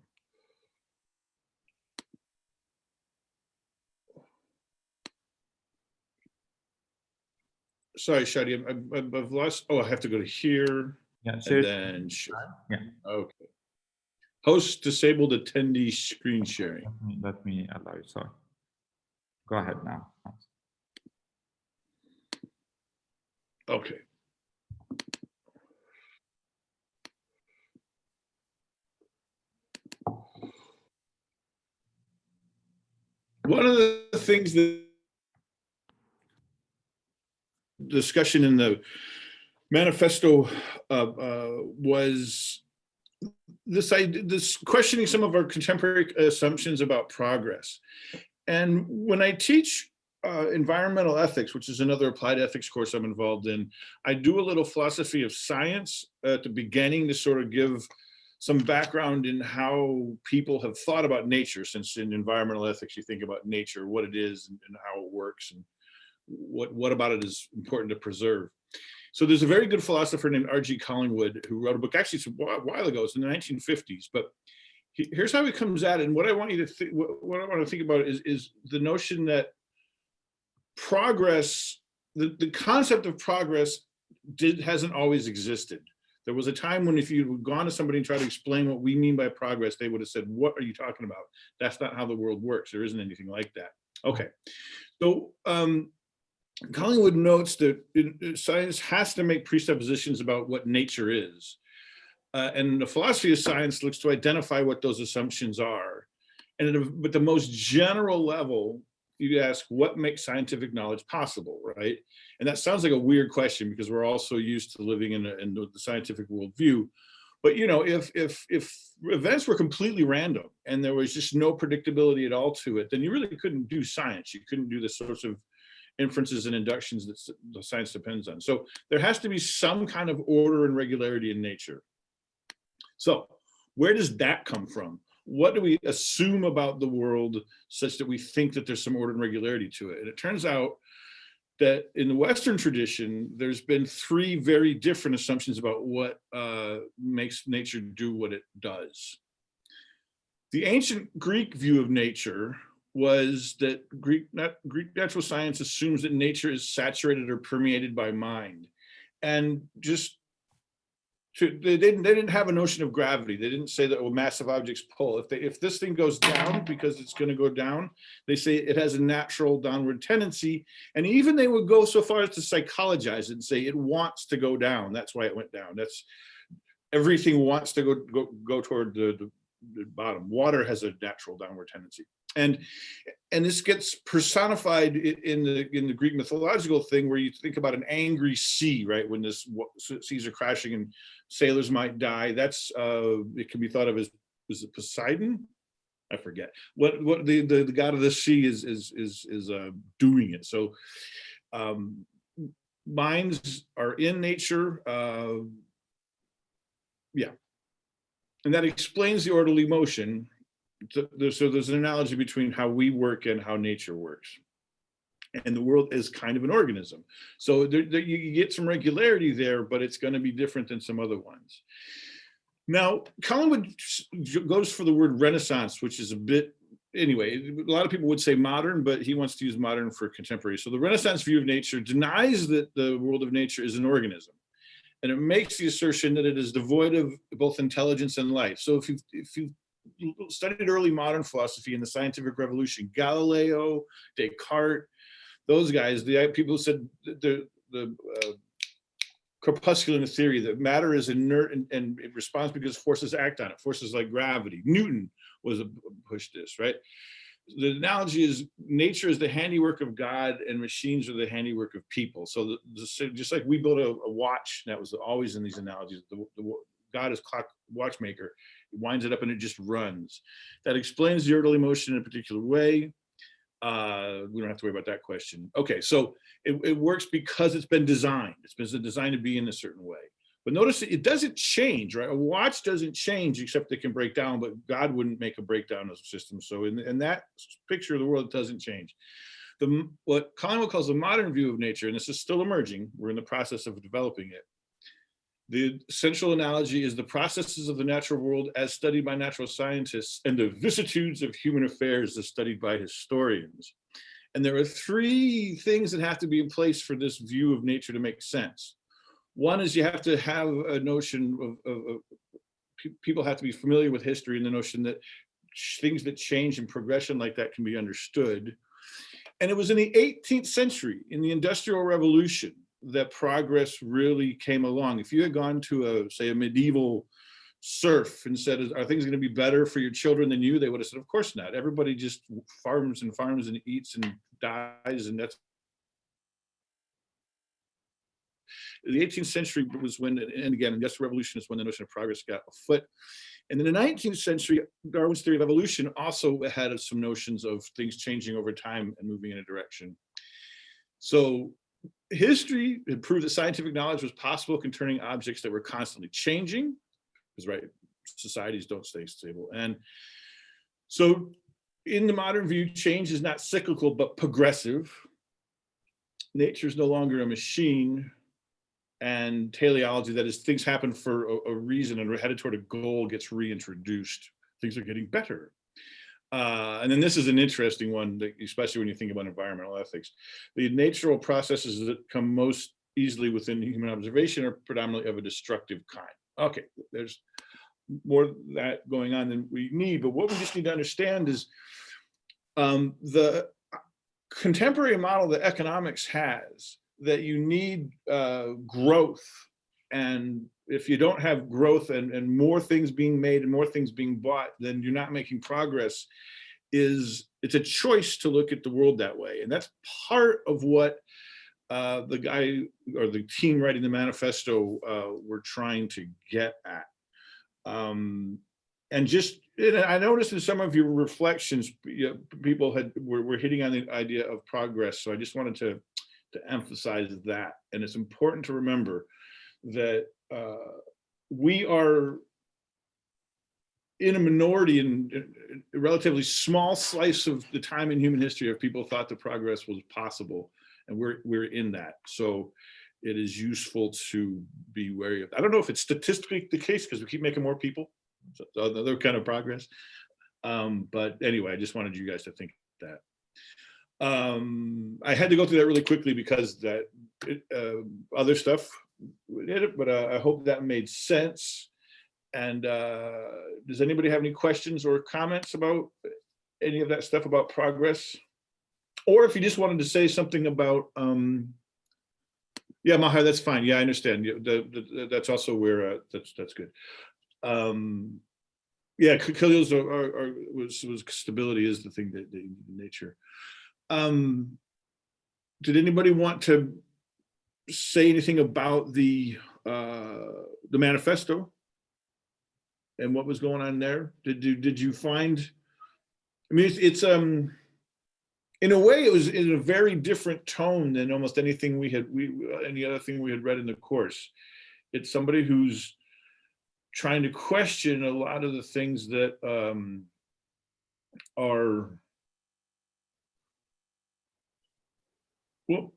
Sorry, Shadi, I've lost. Oh, I have to go to here. Yeah, and then share. Yeah. Okay. Host disabled attendee screen sharing. Let me allow you. Sorry. Go ahead now. Okay. One of the things that discussion in the manifesto was this questioning some of our contemporary assumptions about progress. And when I teach environmental ethics, which is another applied ethics course I'm involved in, I do a little philosophy of science at the beginning to sort of give some background in how people have thought about nature, since in environmental ethics, you think about nature, what it is and how it works, and what about it is important to preserve. So there's a very good philosopher named R.G. Collingwood who wrote a book, actually it's a while ago, it's in the 1950s, but here's how he comes at it. And what I want you to think, what I want to think about is the notion that progress, the concept of progress hasn't always existed. There was a time when if you'd gone to somebody and tried to explain what we mean by progress, they would have said, what are you talking about? That's not how the world works. There isn't anything like that. Okay, so Collingwood notes that science has to make presuppositions about what nature is. And the philosophy of science looks to identify what those assumptions are. And at the most general level, you ask what makes scientific knowledge possible, right? And that sounds like a weird question because we're all so used to living in the scientific worldview. But you know, if events were completely random and there was just no predictability at all to it, then you really couldn't do science. You couldn't do the sorts of inferences and inductions that the science depends on. So there has to be some kind of order and regularity in nature. So where does that come from? What do we assume about the world such that we think that there's some order and regularity to it? And it turns out that in the Western tradition, there's been three very different assumptions about what makes nature do what it does. The ancient Greek view of nature was that Greek natural science assumes that nature is saturated or permeated by mind. And just they didn't have a notion of gravity. They didn't say that massive objects pull. If this thing goes down because it's going to go down, they say it has a natural downward tendency. And even they would go so far as to psychologize it and say it wants to go down. That's why it went down. That's everything wants to go toward the bottom. Water has a natural downward tendency. And this gets personified in the Greek mythological thing, where you think about an angry sea, right? When this seas are crashing and sailors might die. That's it can be thought of as, was it Poseidon? I forget what the god of the sea is doing it. So minds are in nature. Yeah, and that explains the orderly motion. So there's an analogy between how we work and how nature works. And the world is kind of an organism. So you get some regularity there, but it's going to be different than some other ones. Now, Collingwood goes for the word Renaissance, which is a bit, anyway, a lot of people would say modern, but he wants to use modern for contemporary. So the Renaissance view of nature denies that the world of nature is an organism. And it makes the assertion that it is devoid of both intelligence and life. So if you studied early modern philosophy in the scientific revolution, Galileo, Descartes, those guys, the people who said the corpuscular theory, that matter is inert and it responds because forces act on it, forces like gravity. Newton was pushed this, right? The analogy is nature is the handiwork of God and machines are the handiwork of people. So just like we build a watch, that was always in these analogies, God is clock watchmaker. It winds it up and it just runs. That explains the orderly motion in a particular way. We don't have to worry about that question. Okay, so it works because it's been designed. It's been designed to be in a certain way. But notice it doesn't change, right? A watch doesn't change except it can break down, but God wouldn't make a breakdown of the system. So in that picture of the world, it doesn't change. What Collingwood calls the modern view of nature, and this is still emerging, we're in the process of developing it. The central analogy is the processes of the natural world as studied by natural scientists and the vicissitudes of human affairs as studied by historians. And there are three things that have to be in place for this view of nature to make sense. One is you have to have a notion of people have to be familiar with history and the notion that things that change and progression like that can be understood. And it was in the 18th century, in the Industrial Revolution, that progress really came along. If you had gone to say a medieval serf and said, are things going to be better for your children than you? They would have said, of course not. Everybody just farms and eats and dies, and that's. The 18th century was when, and again, the Industrial Revolution is when the notion of progress got afoot. And in the 19th century, Darwin's theory of evolution also had some notions of things changing over time and moving in a direction. So history had proved that scientific knowledge was possible concerning objects that were constantly changing, because right, societies don't stay stable. And so in the modern view, change is not cyclical, but progressive. Nature is no longer a machine. And teleology, that is, things happen for a reason and we're headed toward a goal, gets reintroduced. Things are getting better. And then this is an interesting one, especially when you think about environmental ethics. The natural processes that come most easily within human observation are predominantly of a destructive kind. Okay, there's more of that going on than we need, but what we just need to understand is the contemporary model that economics has, that you need growth. And if you don't have growth and more things being made and more things being bought, then you're not making progress. It's a choice to look at the world that way. And that's part of what the guy or the team writing the manifesto were trying to get at. And I noticed in some of your reflections, people were hitting on the idea of progress. So I just wanted to emphasize that. And it's important to remember that we are in a minority in a relatively small slice of the time in human history of people thought that progress was possible, and we're in that. So it is useful to be wary of. I don't know if it's statistically the case because we keep making more people, so another kind of progress. But anyway, I just wanted you guys to think that. I had to go through that really quickly because that other stuff did it, but I hope that made sense. And does anybody have any questions or comments about any of that stuff about progress? Or if you just wanted to say something about, yeah, Maha, that's fine. Yeah, I understand. That's also where, that's good. Yeah, Khalil's was stability is the thing that the nature. Did anybody want to say anything about the manifesto and what was going on there? Did you find? I mean, it's in a way it was in a very different tone than almost anything any other thing we had read in the course. It's somebody who's trying to question a lot of the things that are, well,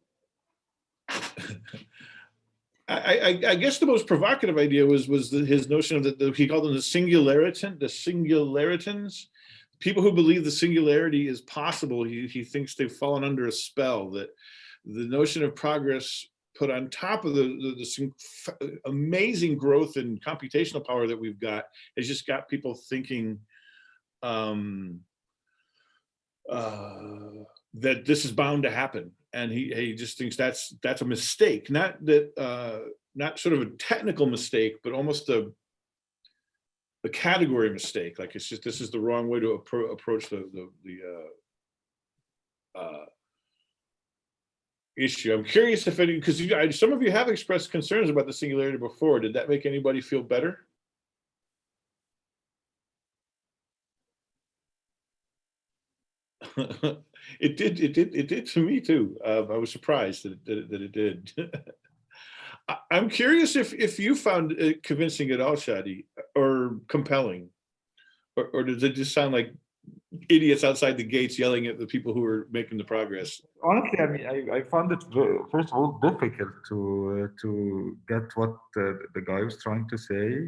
I guess the most provocative idea was his notion of he called them the singularitans, people who believe the singularity is possible. He thinks they've fallen under a spell, that the notion of progress put on top of the amazing growth in computational power that we've got has just got people thinking that this is bound to happen. And he just thinks that's a mistake, not sort of a technical mistake, but almost a category mistake. Like it's just, this is the wrong way to approach the issue. I'm curious if any, because some of you have expressed concerns about the singularity before. Did that make anybody feel better? It did to me too. I was surprised that it did. I'm curious if you found it convincing at all, Shadi, or compelling, or does it just sound like idiots outside the gates yelling at the people who are making the progress? Honestly, I mean, I found it first of all difficult to get what the guy was trying to say.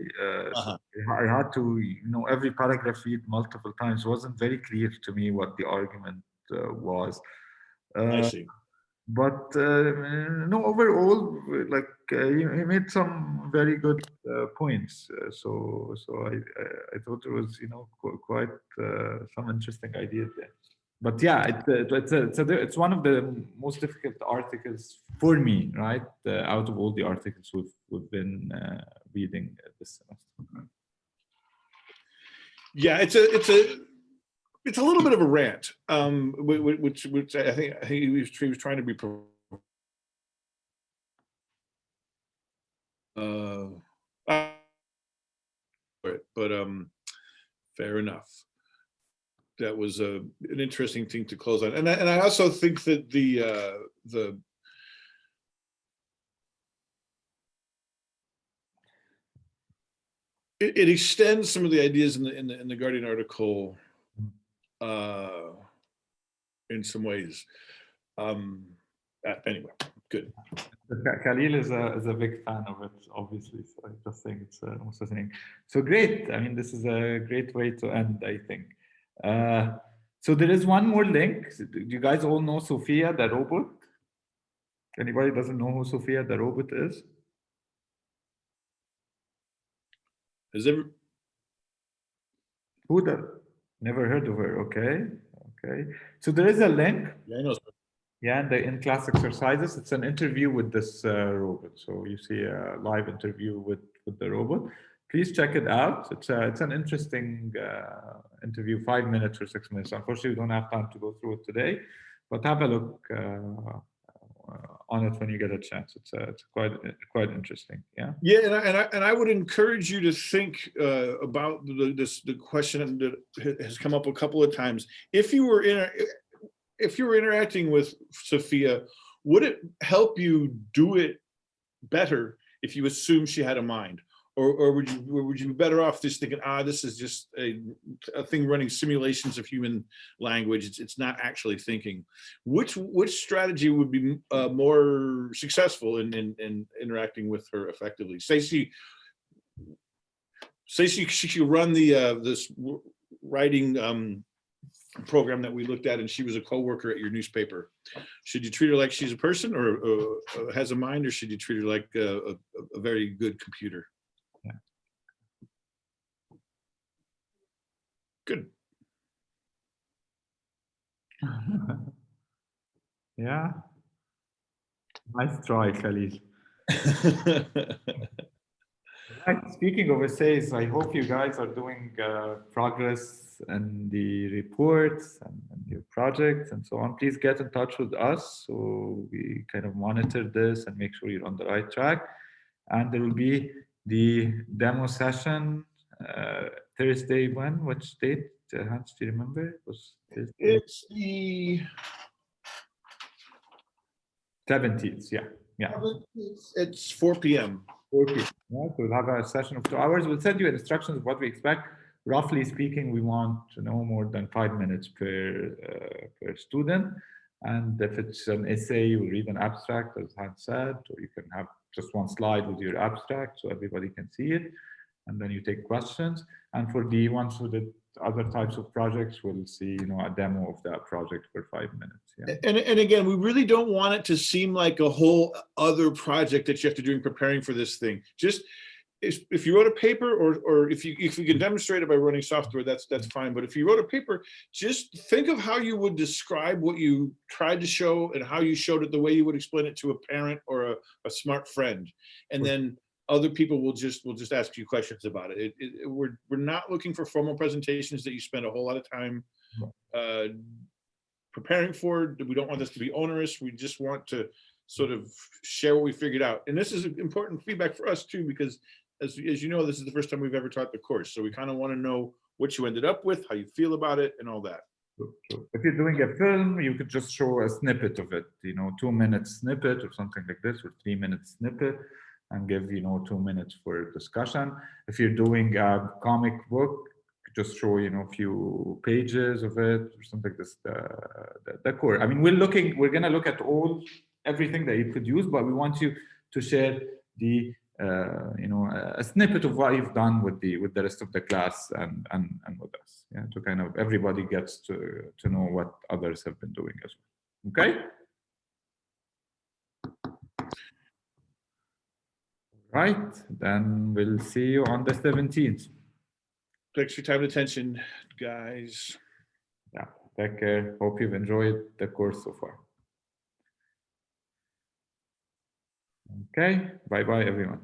So I had to, every paragraph read multiple times. It wasn't very clear to me what the argument was. I see. But no, overall, like he made some very good points. So I thought it was quite some interesting ideas there. But yeah, it's one of the most difficult articles for me, right? Out of all the articles we've been reading this semester. Yeah, it's a little bit of a rant, which I think he was trying to be. But fair enough. That was an interesting thing to close on, and I also think that it extends some of the ideas in the Guardian article in some ways. Anyway, good. Khalil is a big fan of it, obviously. So I just think it's almost fascinating. So great. I mean, this is a great way to end, I think. So there is one more link. Do you guys all know Sophia the robot? Anybody doesn't know who Sophia the robot is? Is there? Who never heard of her? Okay. So there is a link. Yeah, I know. Yeah, in class exercises, it's an interview with this robot. So you see a live interview with the robot. Please check it out. It's an interesting interview, 5 minutes or 6 minutes. Unfortunately, we don't have time to go through it today, but have a look on it when you get a chance. It's quite interesting. Yeah. Yeah, and I would encourage you to think about the question that has come up a couple of times. If you were interacting with Sophia, would it help you do it better if you assume she had a mind? Or would you be better off just thinking, this is just a thing running simulations of human language. It's not actually thinking. Which strategy would be more successful in interacting with her effectively? Say she run this writing program that we looked at, and she was a coworker at your newspaper. Should you treat her like she's a person or has a mind, or should you treat her like a very good computer? Yeah. Good. Yeah. Nice try, Khalil. Right. Speaking of essays, I hope you guys are doing progress in the reports and your projects and so on. Please get in touch with us so we kind of monitor this and make sure you're on the right track. And there will be the demo session Thursday. When? Which date? Hans, do you remember? It was Thursday. It's the 17th. Yeah. Yeah. It's 4 p.m. 4 p.m. Yeah, so we'll have a session of 2 hours. We'll send you instructions of what we expect. Roughly speaking, we want to know more than 5 minutes per student. And if it's an essay, you read an abstract, as Hans said, or you can have just one slide with your abstract so everybody can see it. And then you take questions. And for the ones who did other types of projects, we'll see, a demo of that project for 5 minutes. Yeah. And again, we really don't want it to seem like a whole other project that you have to do in preparing for this thing. Just if you wrote a paper, or if you can demonstrate it by running software, that's fine. But if you wrote a paper, just think of how you would describe what you tried to show and how you showed it the way you would explain it to a parent or a smart friend, and then other people will just ask you questions about it. We're not looking for formal presentations that you spend a whole lot of time preparing for. We don't want this to be onerous. We just want to sort of share what we figured out. And this is important feedback for us too, because as you know, this is the first time we've ever taught the course. So we kind of want to know what you ended up with, how you feel about it, and all that. If you're doing a film, you could just show a snippet of it, 2-minute snippet or something like this, or 3-minute snippet, and give 2 minutes for discussion. If you're doing a comic book, just show a few pages of it or something like this. The core. I mean, we're gonna look at everything that you could use, but we want you to share the a snippet of what you've done with the rest of the class and with us. Yeah, to kind of everybody gets to know what others have been doing as well. Okay. Right, then we'll see you on the 17th. Thanks for your time and attention, guys. Yeah, take care. Hope you've enjoyed the course so far. Okay, bye-bye, everyone.